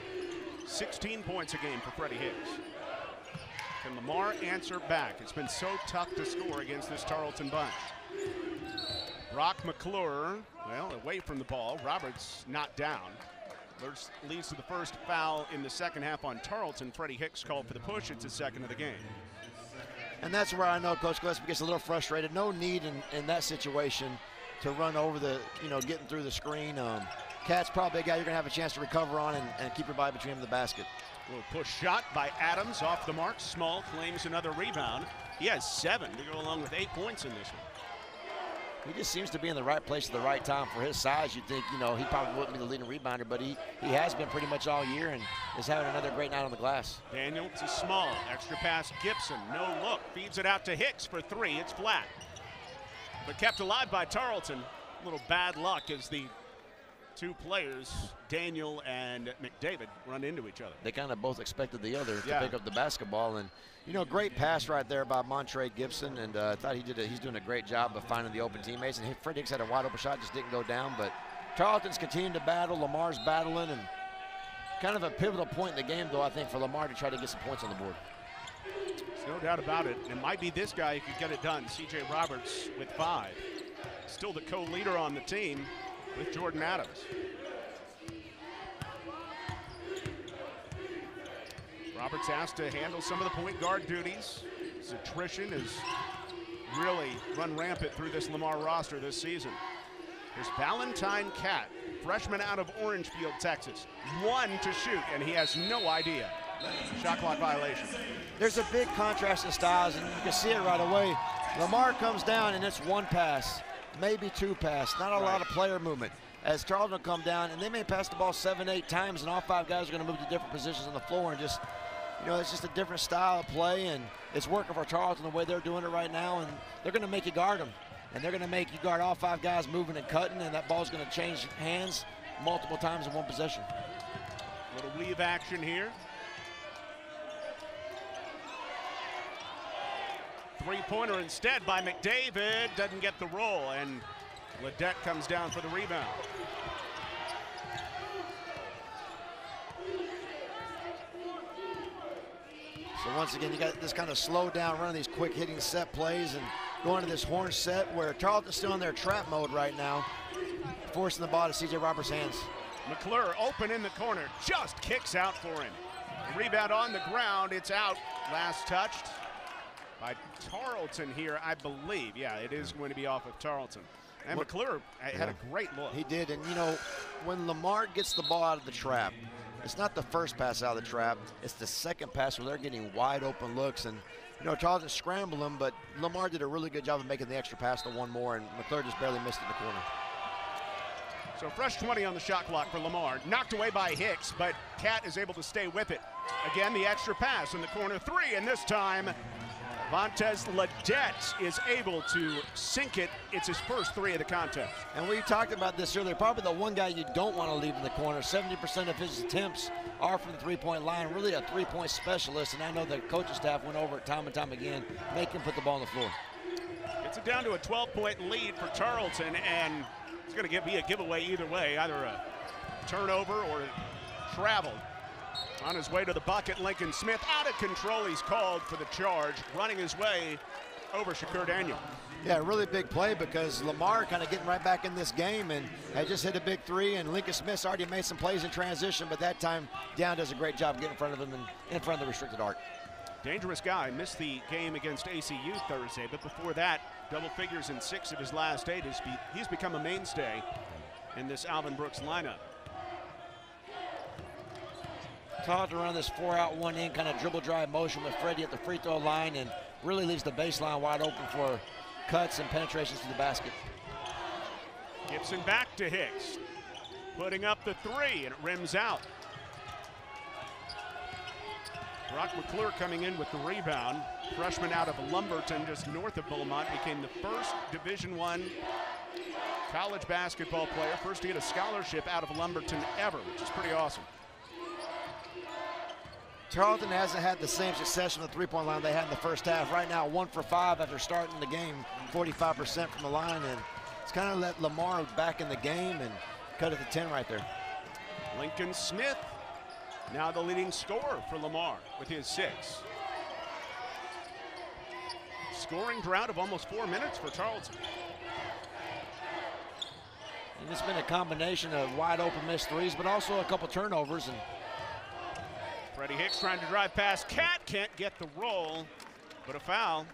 16 points a game for Freddy Hicks. Can Lamar answer back? It's been so tough to score against this Tarleton bunch. Brock McClure, well, away from the ball. Roberts not down. Leads to the first foul in the second half on Tarleton. Freddy Hicks called for the push. It's his second of the game. And that's where I know Coach Gillespie gets a little frustrated. No need in that situation to run over the, you know, getting through the screen. Cat's probably a guy you're going to have a chance to recover on and keep your body between him and the basket. A little push shot by Adams off the mark. Small claims another rebound. He has 7 to go along with 8 points in this one. He just seems to be in the right place at the right time for his size. You'd think, you know, he probably wouldn't be the leading rebounder, but he has been pretty much all year and is having another great night on the glass. Daniel to Small. Extra pass Gibson. No look. Feeds it out to Hicks for 3. It's flat. But kept alive by Tarleton. A little bad luck as the 2 players, Daniel and McDavid, run into each other. They kind of both expected the other to pick up the basketball. And, you know, great pass right there by Montre Gibson. And I thought he's doing a great job of finding the open teammates. And Freddy Hicks had a wide open shot, just didn't go down. But Tarleton's continuing to battle. Lamar's battling. And kind of a pivotal point in the game, though, I think, for Lamar to try to get some points on the board. No doubt about it. It might be this guy who could get it done. C.J. Roberts with 5. Still the co-leader on the team with Jordan Adams. Roberts asked to handle some of the point guard duties. His attrition has really run rampant through this Lamar roster this season. There's Valentine Cat, freshman out of Orangefield, Texas. 1 to shoot, and he has no idea. Shot clock violation. There's a big contrast in styles, and you can see it right away. Lamar comes down, and it's 1 pass, maybe 2 pass, not a lot of player movement. As Tarleton come down, and they may pass the ball 7, 8 times, and all 5 guys are going to move to different positions on the floor, and just, you know, it's just a different style of play, and it's working for Tarleton the way they're doing it right now, and they're going to make you guard them. And they're going to make you guard all 5 guys moving and cutting, and that ball's going to change hands multiple times in 1 possession. Little weave action here. 3-pointer instead by McDavid. Doesn't get the roll, and Ledette comes down for the rebound. So once again, you got this kind of slow down run of these quick hitting set plays and going to this horn set where Tarleton's still in their trap mode right now, forcing the ball to C.J. Roberts' hands. McClure open in the corner, just kicks out for him. Rebound on the ground, it's out. Last touched by Tarleton here, I believe. Yeah, it is going to be off of Tarleton. And McClure had a great look. He did, and you know, when Lamar gets the ball out of the trap, it's not the first pass out of the trap, it's the second pass where they're getting wide open looks. And you know, Tarleton scrambled him, but Lamar did a really good job of making the extra pass to 1 more, and McClure just barely missed in the corner. So fresh 20 on the shot clock for Lamar. Knocked away by Hicks, but Cat is able to stay with it. Again, the extra pass in the corner 3, and this time Vontez Ledette is able to sink it. It's his first 3 of the contest. And we talked about this earlier, probably the one guy you don't want to leave in the corner. 70% of his attempts are from the 3-point line, really a 3-point specialist, and I know the coaching staff went over it time and time again, make him put the ball on the floor. Gets it down to a 12-point lead for Tarleton, and it's going to be a giveaway either way, either a turnover or travel. On his way to the bucket, Lincoln Smith out of control. He's called for the charge, running his way over Shakur Daniel. Yeah, really big play because Lamar kind of getting right back in this game and had just hit a big 3, and Lincoln Smith's already made some plays in transition, but that time Down does a great job getting in front of him and in front of the restricted arc. Dangerous guy, missed the game against ACU Thursday, but before that, double figures in 6 of his last 8. He's become a mainstay in this Alvin Brooks lineup. Tarleton around this 4-out, 1-in kind of dribble drive motion with Freddy at the free throw line, and really leaves the baseline wide open for cuts and penetrations to the basket. Gibson back to Hicks, putting up the 3, and it rims out. Brock McClure coming in with the rebound. Freshman out of Lumberton, just north of Beaumont, became the first Division I college basketball player, first to get a scholarship out of Lumberton ever, which is pretty awesome. Tarleton hasn't had the same success from the 3-point line they had in the first half. Right now, 1 for 5 after starting the game, 45% from the line, and it's kind of let Lamar back in the game and cut it to 10 right there. Lincoln Smith, now the leading scorer for Lamar with his 6. Scoring drought of almost 4 minutes for Tarleton. And it's been a combination of wide open missed 3s, but also a couple turnovers. And Freddy Hicks trying to drive past Cat, can't get the roll, but a foul.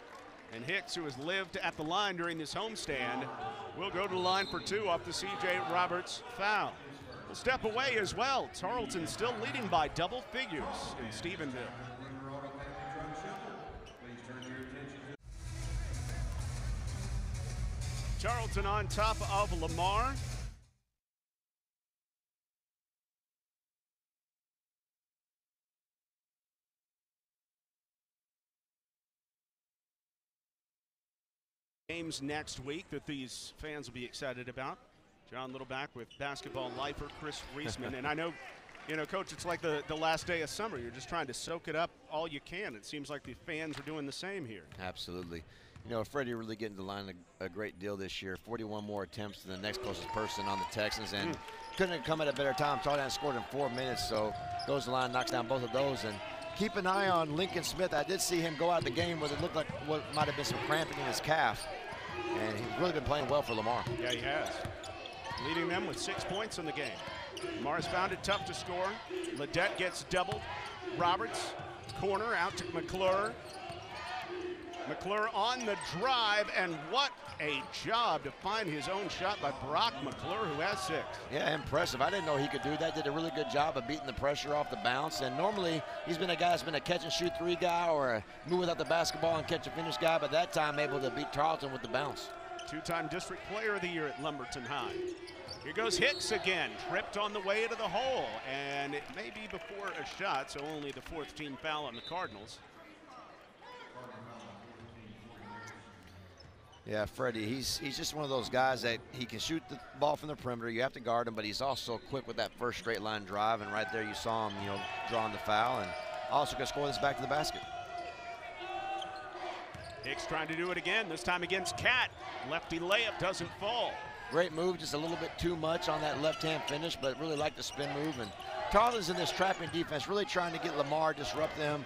And Hicks, who has lived at the line during this homestand, will go to the line for 2 off the C.J. Roberts foul. Will step away as well. Tarleton still leading by double figures in Stephenville. Tarleton on top of Lamar. Games next week that these fans will be excited about. John Littleback with basketball lifer Chris Reisman. And I know, you know, Coach, it's like the last day of summer. You're just trying to soak it up all you can. It seems like the fans are doing the same here. Absolutely. You know, Freddie really getting to the line a great deal this year. 41 more attempts than the next closest person on the Texans, and couldn't have come at a better time. Tarleton scored in 4 minutes, so goes to the line, knocks down both of those, and keep an eye on Lincoln Smith. I did see him go out the game with it looked like what might have been some cramping in his calf. And he's really been playing well for Lamar. Yeah, he has. Leading them with 6 points in the game. Lamar's found it tough to score. Ledette gets doubled. Roberts, corner out to McClure. McClure on the drive, and what a job to find his own shot by Brock McClure, who has 6. Yeah, impressive. I didn't know he could do that. Did a really good job of beating the pressure off the bounce. And normally he's been a guy that's been a catch and shoot 3 guy or a move without the basketball and catch and finish guy, but that time able to beat Tarleton with the bounce. 2-time district player of the year at Lumberton High. Here goes Hicks again, tripped on the way to the hole, and it may be before a shot, so only the 4th team foul on the Cardinals. Yeah, Freddie, he's just one of those guys that he can shoot the ball from the perimeter. You have to guard him, but he's also quick with that first straight line drive. And right there you saw him, drawing the foul, and also can score this back to the basket. Hicks trying to do it again, this time against Cat. Lefty layup doesn't fall. Great move, just a little bit too much on that left-hand finish, but really like the spin move. And Tarleton's in this trapping defense, really trying to get Lamar, disrupt them,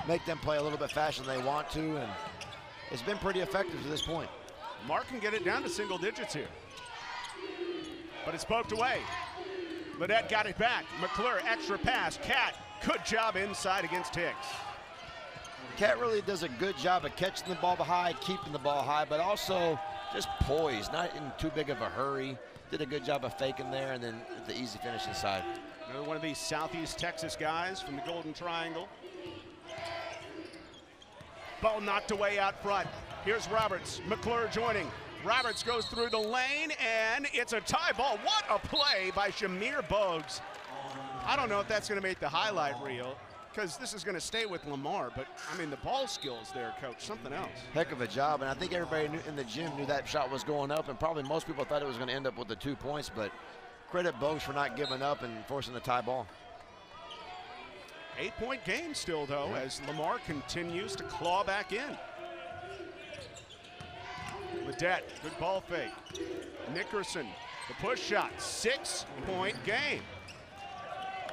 make them play a little bit faster than they want to, and it's been pretty effective to this point. Mark can get it down to single digits here. But it's poked away. Ledette got it back. McClure, extra pass. Cat, good job inside against Hicks. Cat really does a good job of catching the ball high, keeping the ball high, but also just poised, not in too big of a hurry. Did a good job of faking there, and then the easy finish inside. Another one of these Southeast Texas guys from the Golden Triangle. Ball knocked away out front. Here's Roberts. McClure joining. Roberts goes through the lane, and it's a tie ball. What a play by Shamir Bogues. I don't know if that's going to make the highlight reel, because this is going to stay with Lamar, but, I mean, the ball skills there, Coach, something else. Heck of a job, and I think everybody in the gym knew that shot was going up, and probably most people thought it was going to end up with the 2 points, but credit Bogues for not giving up and forcing the tie ball. 8-point game still, though, as Lamar continues to claw back in. Ledette, good ball fake. Nickerson, the push shot, 6-point game.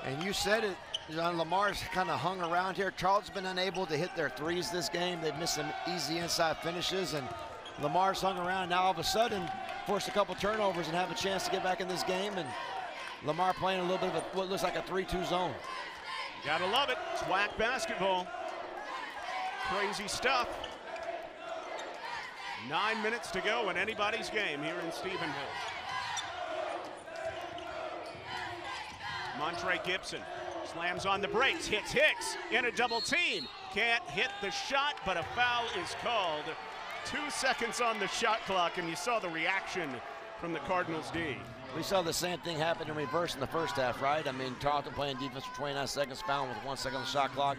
And you said it, John, Lamar's kind of hung around here. Charles's been unable to hit their threes this game. They've missed some easy inside finishes, and Lamar's hung around. Now all of a sudden, forced a couple turnovers and have a chance to get back in this game, and Lamar playing a little bit of what looks like a 3-2 zone. Gotta love it. It's whack basketball. Crazy stuff. 9 minutes to go in anybody's game here in Stephenville. Montre Gibson slams on the brakes, hits Hicks in a double team. Can't hit the shot, but a foul is called. 2 seconds on the shot clock, and you saw the reaction from the Cardinals D. We saw the same thing happen in reverse in the first half, right? I mean, Tarleton playing defense for 29 seconds, fouling with 1 second on the shot clock.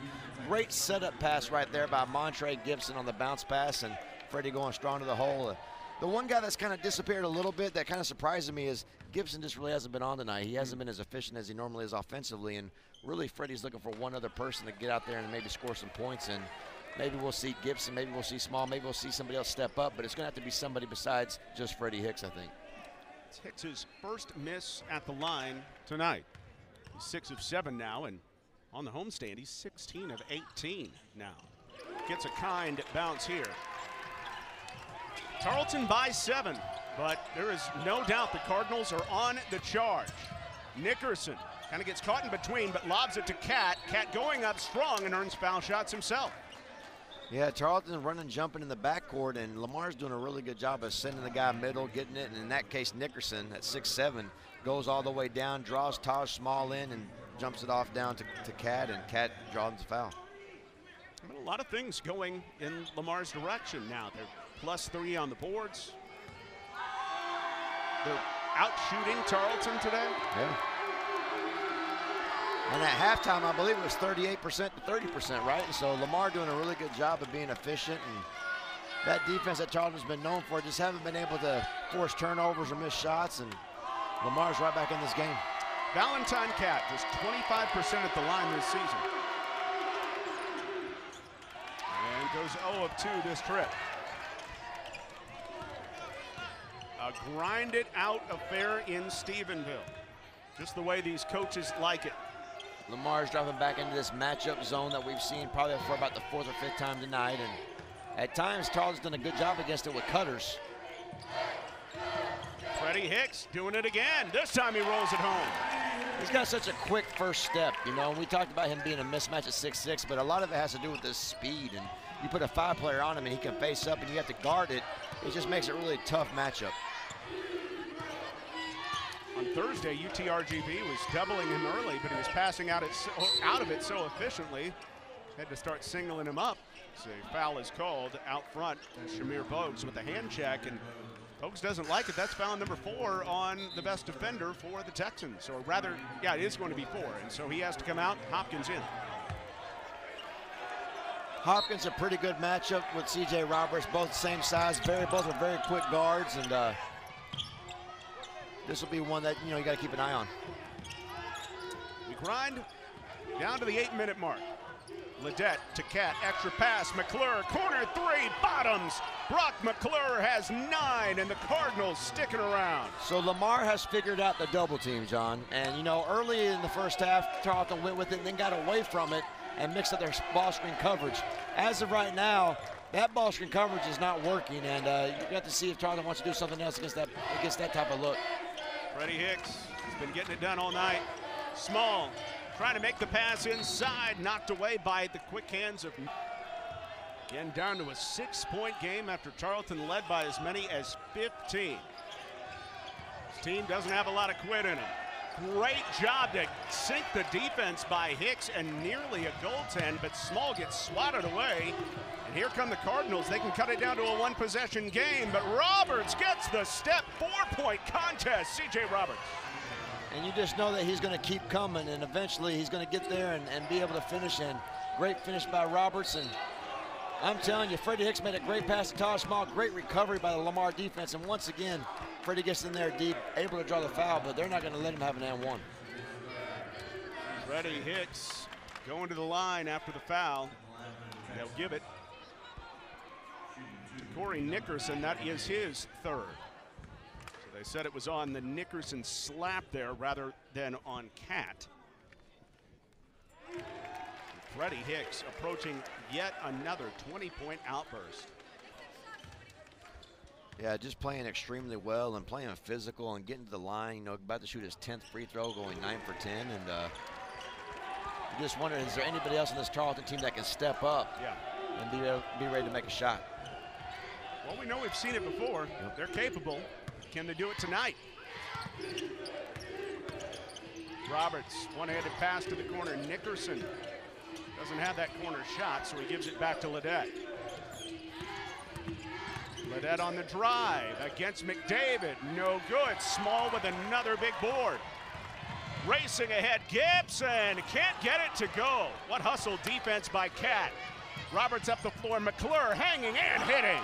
Great setup pass right there by Montre Gibson on the bounce pass, and Freddie going strong to the hole. The one guy that's kind of disappeared a little bit that kind of surprises me is Gibson just really hasn't been on tonight. He hasn't been as efficient as he normally is offensively, and really Freddie's looking for one other person to get out there and maybe score some points. And maybe we'll see Gibson, maybe we'll see Small, maybe we'll see somebody else step up, but it's going to have to be somebody besides just Freddy Hicks, I think. It's Hicks's first miss at the line tonight. He's 6 of 7 now, and on the homestand, he's 16 of 18 now. Gets a kind bounce here. Tarleton by 7, but there is no doubt the Cardinals are on the charge. Nickerson kind of gets caught in between, but lobs it to Cat. Cat going up strong and earns foul shots himself. Yeah, Tarleton running, jumping in the backcourt, and Lamar's doing a really good job of sending the guy middle, getting it, and in that case, Nickerson at 6'7", goes all the way down, draws Taj Small in, and jumps it off down to Cat, and Cat draws the foul. A lot of things going in Lamar's direction now. They're +3 on the boards. They're out shooting Tarleton today. Yeah. And at halftime, I believe it was 38% to 30%, right? And so Lamar doing a really good job of being efficient, and that defense that Tarleton's been known for just haven't been able to force turnovers or miss shots, and Lamar's right back in this game. Valentine Cat just 25% at the line this season. And goes 0 of 2 this trip. A grinded out affair in Stephenville. Just the way these coaches like it. Lamar's dropping back into this matchup zone that we've seen probably for about the 4th or 5th time tonight. And at times, Tarleton's done a good job against it with cutters. Freddy Hicks doing it again. This time he rolls it home. He's got such a quick first step, you know. We talked about him being a mismatch at 6'6", but a lot of it has to do with his speed. And you put a 5-player on him and he can face up and you have to guard it. It just makes it a really tough matchup. On Thursday, UTRGV was doubling him early, but he was passing out of it so efficiently, had to start singling him up. So a foul is called out front. Shamir Bogues with a hand check, and Bogues doesn't like it. That's foul number 4 on the best defender for the Texans. Or rather, yeah, it is going to be 4, and so he has to come out. Hopkins in. Hopkins a pretty good matchup with C.J. Roberts, both the same size. Both are very quick guards, and this will be one that, you know, you got to keep an eye on. We grind down to the 8-minute mark. Ledette to Cat, extra pass, McClure, corner 3, bottoms. Brock McClure has 9, and the Cardinals sticking around. So Lamar has figured out the double team, John. And, you know, early in the first half, Tarleton went with it and then got away from it and mixed up their ball screen coverage. As of right now, that ball screen coverage is not working, and you got to see if Tarleton wants to do something else against that type of look. Freddy Hicks has been getting it done all night. Small, trying to make the pass inside, knocked away by the quick hands of. Again, down to a 6-point game after Tarleton led by as many as 15. This team doesn't have a lot of quit in it. Great job to sink the defense by Hicks and nearly a goaltend, but Small gets swatted away. And here come the Cardinals. They can cut it down to a 1-possession game, but Roberts gets the step. 4-point contest, C.J. Roberts. And you just know that he's going to keep coming, and eventually he's going to get there and be able to finish. And great finish by Roberts. And I'm telling you, Freddy Hicks made a great pass to Todd Small. Great recovery by the Lamar defense. And once again, Freddy gets in there deep, able to draw the foul, but they're not going to let him have an and-1. Freddy Hicks going to the line after the foul. They'll give it to Corey Nickerson. That is his 3rd. So they said it was on the Nickerson slap there rather than on Cat. Freddy Hicks approaching yet another 20-point outburst. Yeah, just playing extremely well and playing physical and getting to the line. You know, about to shoot his 10th free throw, going 9 for 10. And you just wonder, is there anybody else in this Tarleton team that can step up and be ready to make a shot? Well, we know we've seen it before. Yep. They're capable. Can they do it tonight? Roberts, one-handed pass to the corner. Nickerson doesn't have that corner shot, so he gives it back to Ledette. Ledette on the drive against McDavid. No good. Small with another big board. Racing ahead, Gibson can't get it to go. What hustle defense by Cat. Roberts up the floor, McClure hanging and hitting.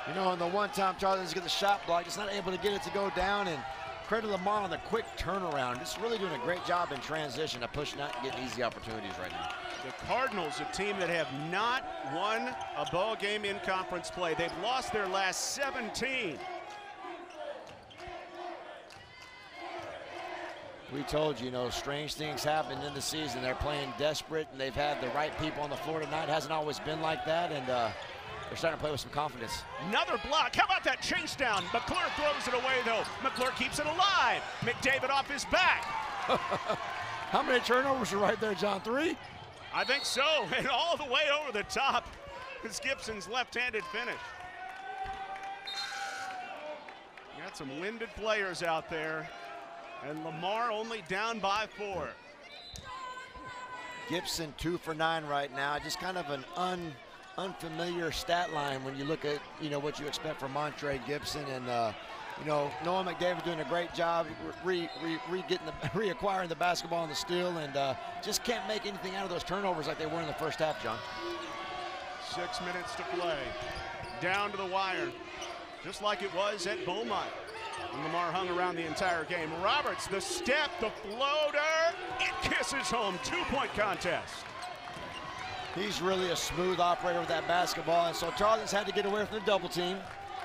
You know, and the one time Tarleton's get the shot block, just not able to get it to go down, and credit Lamar on the quick turnaround. Just really doing a great job in transition of pushing out and getting easy opportunities right now. The Cardinals, a team that have not won a ball game in conference play. They've lost their last 17. We told you, you know, strange things happen in the season. They're playing desperate, and they've had the right people on the floor tonight. It hasn't always been like that, and they're starting to play with some confidence. Another block. How about that chase down? McClure throws it away, though. McClure keeps it alive. McDavid off his back. How many turnovers are right there, John? 3? I think so, and all the way over the top is Gibson's left-handed finish. Got some winded players out there, and Lamar only down by 4. Gibson 2 for 9 right now. Just kind of an unfamiliar stat line when you look at, you know, what you expect from Montre Gibson. And you know, Noah McDavid doing a great job reacquiring the basketball and the steal, and just can't make anything out of those turnovers like they were in the first half, John. 6 minutes to play. Down to the wire, just like it was at Beaumont. And Lamar hung around the entire game. Roberts, the step, the floater, it kisses home. 2-point contest. He's really a smooth operator with that basketball, and so Tarleton's had to get away from the double team.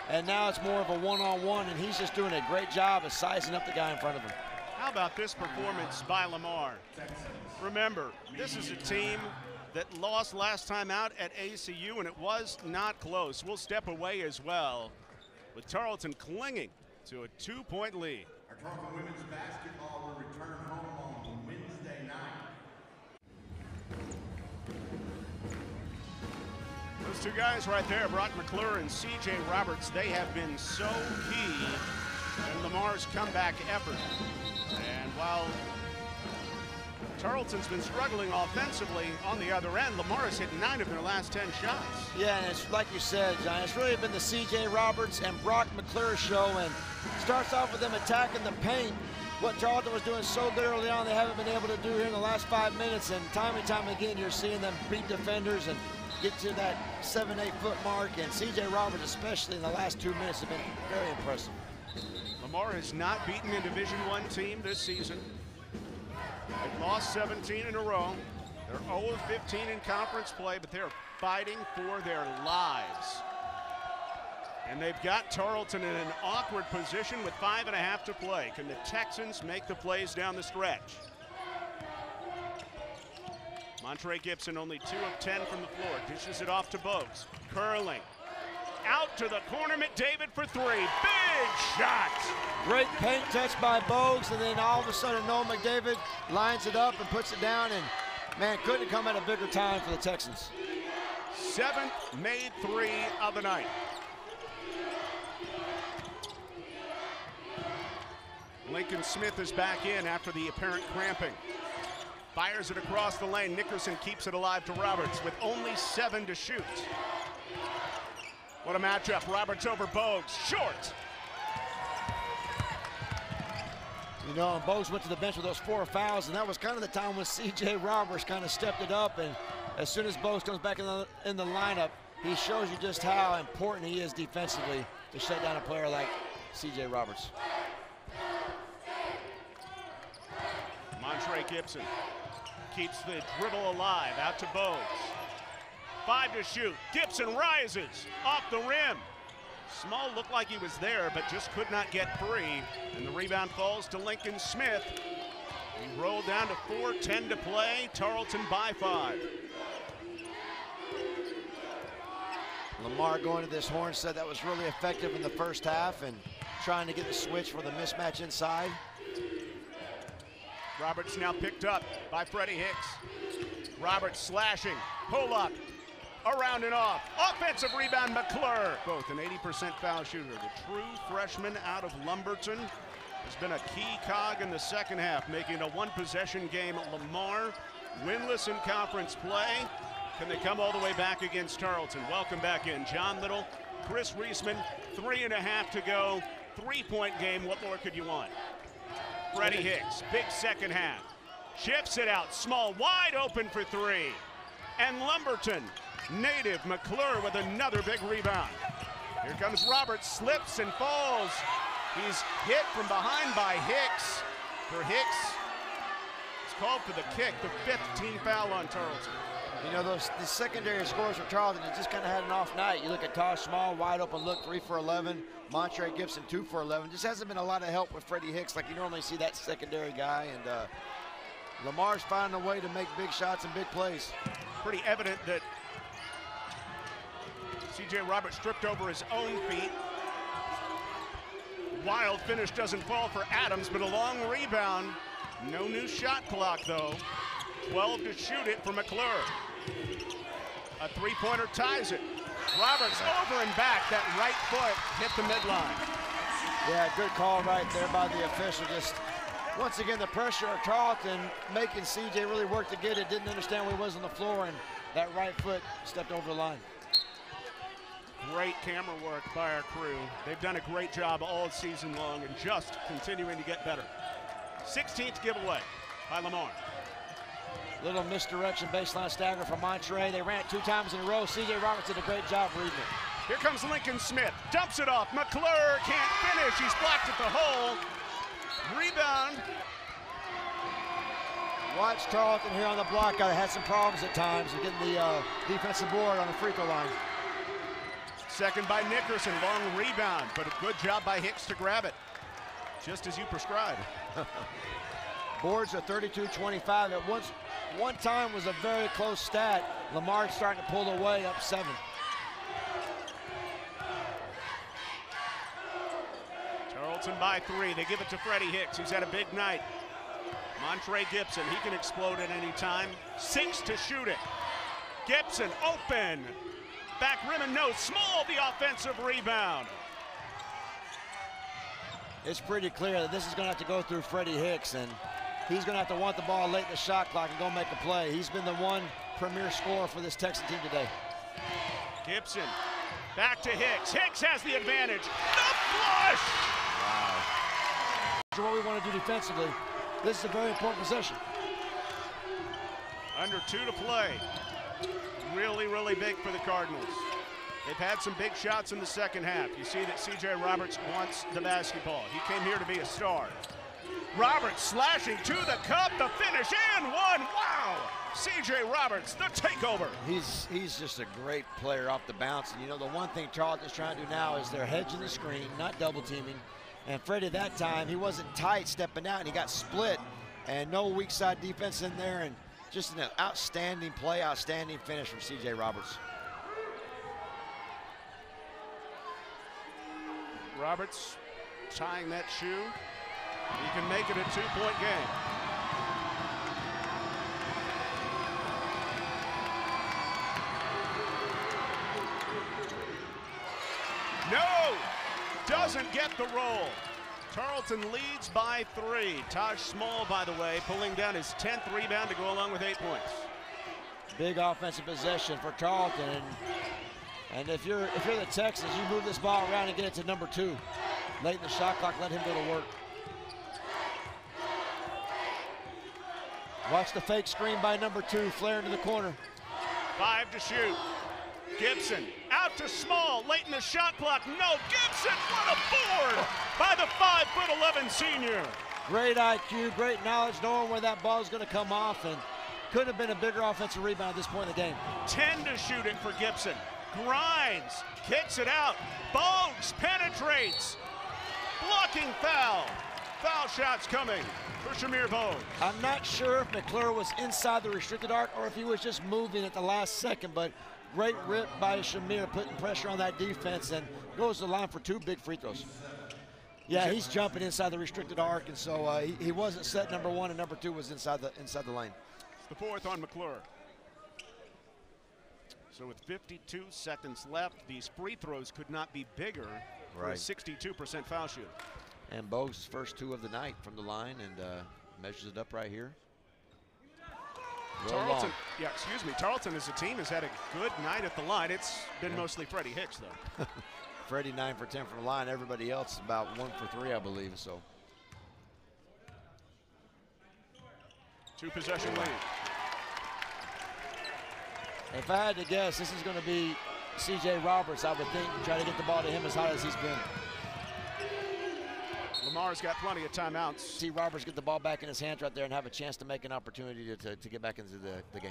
And now it's more of a one-on-one, and he's just doing a great job of sizing up the guy in front of him. How about this performance by Lamar? Remember, this is a team that lost last time out at ACU, and it was not close. We'll step away as well, with Tarleton clinging to a 2-point lead. Our Tarleton women's basketball will return home on Wednesday night. Those two guys right there, Brock McClure and C.J. Roberts, they have been so key in Lamar's comeback effort. And while Tarleton's been struggling offensively on the other end, Lamar has hit 9 of their last 10 shots. Yeah, and it's like you said, John, it's really been the C.J. Roberts and Brock McClure show, and starts off with them attacking the paint. What Tarleton was doing so good early on, they haven't been able to do here in the last 5 minutes, and time again, you're seeing them beat defenders and get to that 7-8 foot mark, and C.J. Roberts, especially in the last 2 minutes, have been very impressive. Lamar has not beaten a Division I team this season. They've lost 17 in a row. They're 0-15 in conference play, but they're fighting for their lives. And they've got Tarleton in an awkward position with 5.5 to play. Can the Texans make the plays down the stretch? Montre Gibson only 2 of 10 from the floor. Dishes it off to Bogues. Curling. Out to the corner, McDavid for 3. Big shot! Great paint touch by Bogues, and then all of a sudden Noah McDavid lines it up and puts it down, and man, couldn't come at a bigger time for the Texans. 7th made 3 of the night. Lincoln Smith is back in after the apparent cramping. Fires it across the lane. Nickerson keeps it alive to Roberts with only 7 to shoot. What a matchup. Roberts over Bogues. Short. You know, Bogues went to the bench with those 4 fouls, and that was kind of the time when C.J. Roberts kind of stepped it up, and as soon as Bogues comes back in the lineup, he shows you just how important he is defensively to shut down a player like C.J. Roberts. Montre Gibson keeps the dribble alive. Out to Bogues. 5 to shoot. Gibson rises off the rim. Small looked like he was there, but just could not get free. And the rebound falls to Lincoln Smith. He rolled down to 4:10 to play. Tarleton by 5. Lamar going to this horn said that was really effective in the first half and trying to get the switch for the mismatch inside. Roberts now picked up by Freddy Hicks. Roberts slashing, pull up, around and off. Offensive rebound, McClure. Both an 80% foul shooter. The true freshman out of Lumberton has been a key cog in the second half, making a 1-possession game. Lamar winless in conference play. Can they come all the way back against Tarleton? Welcome back in. John Little, Chris Reisman, 3.5 to go. 3-point game. What more could you want? Freddy Hicks, big second half. Shifts it out, small, wide open for 3. And Lumberton, native McClure with another big rebound. Here comes Roberts, slips and falls. He's hit from behind by Hicks. For Hicks, it's called for the kick, the 5th team foul on Tarleton. You know, the secondary scores for Tarleton has just kind of had an off night. You look at Tosh Small, wide open look, 3 for 11. Montre Gibson, 2 for 11. Just hasn't been a lot of help with Freddy Hicks like you normally see that secondary guy. And Lamar's finding a way to make big shots and big plays. Pretty evident that C.J. Roberts tripped over his own feet. Wild finish doesn't fall for Adams, but a long rebound. No new shot clock, though. 12 to shoot it for McClure. A 3-pointer ties it. Roberts over and back. That right foot hit the midline. Yeah, good call right there by the official. Just once again, the pressure of Tarleton making C.J. really work to get it. Didn't understand where he was on the floor, and that right foot stepped over the line. Great camera work by our crew. They've done a great job all season long and just continuing to get better. 16th giveaway by Lamar. Little misdirection baseline stagger from Montre. They ran it 2 times in a row. C.J. Roberts did a great job reading it. Here comes Lincoln Smith. Dumps it off. McClure can't finish. He's blocked at the hole. Rebound. Watch Tarleton here on the block. Had some problems at times of getting the defensive board on the free throw line. Second by Nickerson. Long rebound, but a good job by Hicks to grab it. Just as you prescribed. Boards are 32-25. At one time was a very close stat. Lamar starting to pull away, up 7. Tarleton by 3. They give it to Freddy Hicks, who's had a big night. Montre Gibson, he can explode at any time. 6 to shoot it. Gibson open. Back rim and no. Small, the offensive rebound. It's pretty clear that this is going to have to go through Freddy Hicks, and he's going to have to want the ball late in the shot clock and go make a play. He's been the one premier scorer for this Texan team today. Gibson back to Hicks. Hicks has the advantage. The flush! Wow. What we want to do defensively. This is a very important possession. Under 2 to play. Really, really big for the Cardinals. They've had some big shots in the second half. You see that C.J. Roberts wants the basketball. He came here to be a star. Roberts slashing to the cup, the finish, and one. Wow! C.J. Roberts, the takeover. He's just a great player off the bounce. And you know, the one thing Tarleton's trying to do now is they're hedging the screen, not double teaming. And Freddie, that time, he wasn't tight stepping out, and he got split. And no weak side defense in there, and just an outstanding play, outstanding finish from C.J. Roberts. Roberts tying that shoe. He can make it a 2-point game. No! Doesn't get the roll. Tarleton leads by 3. Taj Small, by the way, pulling down his 10th rebound to go along with 8 points. Big offensive possession for Tarleton. And if you're the Texans, you move this ball around and get it to number 2. Late in the shot clock, let him go to work. Watch the fake screen by number 2, flare into the corner. 5 to shoot. Gibson out to Small, late in the shot clock. No, Gibson, what a board by the 5'11" senior. Great IQ, great knowledge, knowing where that ball is going to come off, and could have been a bigger offensive rebound at this point in the game. 10 to shoot it for Gibson. Grinds, kicks it out. Bogues penetrates. Blocking foul. Foul shots coming for Shamir Bogues. I'm not sure if McClure was inside the restricted arc or if he was just moving at the last second, but great rip by Shamir, putting pressure on that defense, and goes to the line for 2 big free throws. Yeah, he's jumping inside the restricted arc, and so he wasn't set number 1, and number 2 was inside the lane. It's the 4th on McClure. So with 52 seconds left, these free throws could not be bigger for a 62% foul shooter. And Bogues' first 2 of the night from the line, and measures it up right here. Tarleton, Tarleton as a team has had a good night at the line. It's been mostly Freddy Hicks, though. Freddie 9 for 10 from the line. Everybody else about 1 for 3, I believe. So 2-possession lead. If I had to guess, this is going to be C.J. Roberts, I would think, try to get the ball to him as high as he's been. Lamar's got plenty of timeouts. See Roberts get the ball back in his hands right there and have a chance to make an opportunity to get back into the game.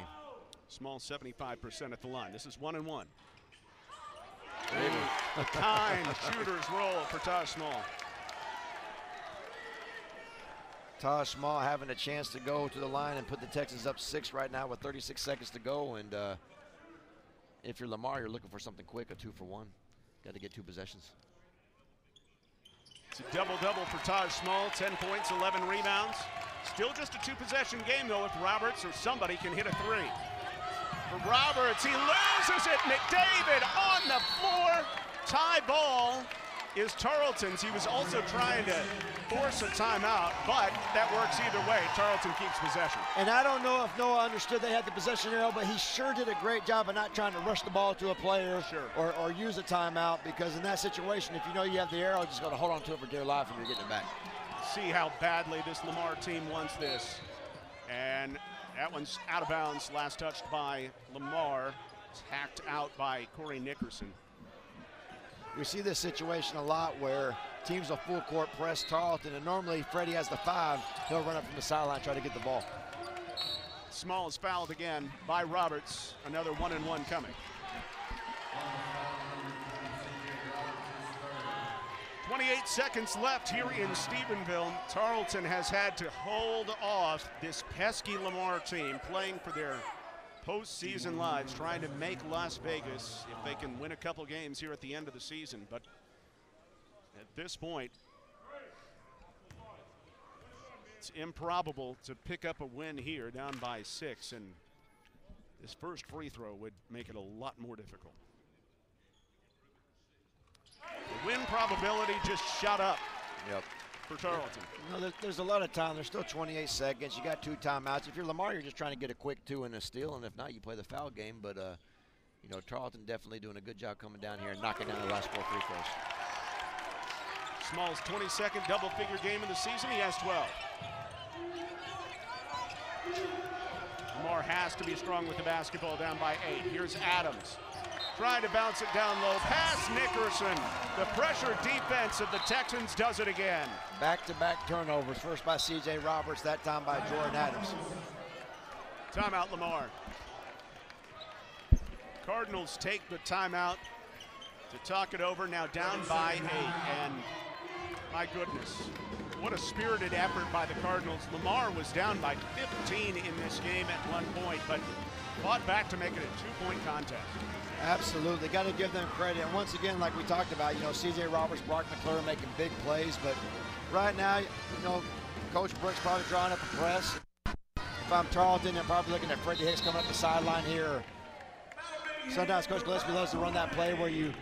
Small 75% at the line. This is 1-1. A kind shooter's roll for Taj Small. Taj Small having a chance to go to the line and put the Texans up 6 right now with 36 seconds to go. And if you're Lamar, you're looking for something quick, a 2 for 1. Got to get 2 possessions. It's a double-double for Taj Small, 10 points, 11 rebounds. Still just a 2-possession game, though, if Roberts or somebody can hit a 3. For Roberts, he loses it. McDavid on the floor. Tie ball is Tarleton's. He was also trying to force a timeout, but that works either way. Tarleton keeps possession. And I don't know if Noah understood they had the possession arrow, but he sure did a great job of not trying to rush the ball to a player or use a timeout, because in that situation, if you know you have the arrow, just got to hold on to it for dear life and you're getting it back. See how badly this Lamar team wants this. And that one's out of bounds, last touched by Lamar. It's hacked out by Corey Nickerson. We see this situation a lot where teams will full court press Tarleton, and normally Freddie has the 5. He'll run up from the sideline, try to get the ball. Small is fouled again by Roberts. Another 1-and-1 coming. 28 seconds left here in Stephenville. Tarleton has had to hold off this pesky Lamar team playing for their postseason lives, trying to make Las Vegas if they can win a couple games here at the end of the season. But at this point, it's improbable to pick up a win here down by 6, and this first free throw would make it a lot more difficult. The win probability just shot up for Tarleton. No, there's a lot of time. There's still 28 seconds. You got 2 timeouts. If you're Lamar, you're just trying to get a quick 2 and a steal, and if not, you play the foul game. But, you know, Tarleton definitely doing a good job coming down here and knocking down the last 4 free throws. Small's 22nd double-figure game of the season. He has 12. Lamar has to be strong with the basketball, down by 8. Here's Adams. Trying to bounce it down low, past Nickerson. The pressure defense of the Texans does it again. Back-to-back turnovers, first by C.J. Roberts, that time by Jordan Adams. Timeout, Lamar. Cardinals take the timeout to talk it over, now down by 8. And my goodness, what a spirited effort by the Cardinals. Lamar was down by 15 in this game at one point, but fought back to make it a 2-point contest. Absolutely, got to give them credit. And once again, like we talked about, you know, C.J. Roberts, Brock McClure making big plays, but right now, you know, Coach Brooks probably drawing up a press. If I'm Tarleton, I'm probably looking at Freddy Hicks coming up the sideline here. Sometimes Coach Gillespie loves to run that play where you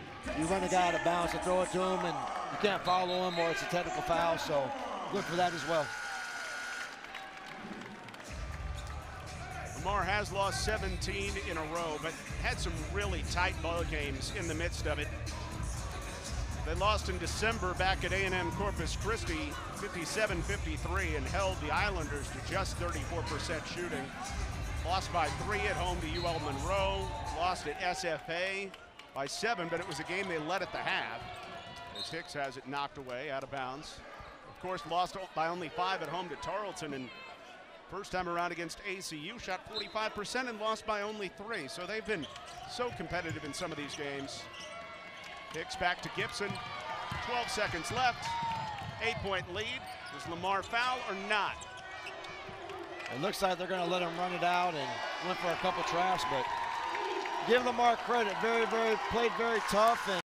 run a guy out of bounds and throw it to him, and you can't follow him, or it's a technical foul, so good for that as well. Lamar has lost 17 in a row, but had some really tight ball games in the midst of it. They lost in December back at A&M Corpus Christi, 57-53, and held the Islanders to just 34% shooting. Lost by 3 at home to UL Monroe. Lost at SFA by 7, but it was a game they led at the half, as Hicks has it knocked away out of bounds. Of course, lost by only 5 at home to Tarleton, and first time around against ACU, shot 45% and lost by only 3. So they've been so competitive in some of these games. Hicks back to Gibson. 12 seconds left. 8-point lead. Does Lamar foul or not? It looks like they're going to let him run it out and went for a couple traps, but give Lamar credit. Played very tough. And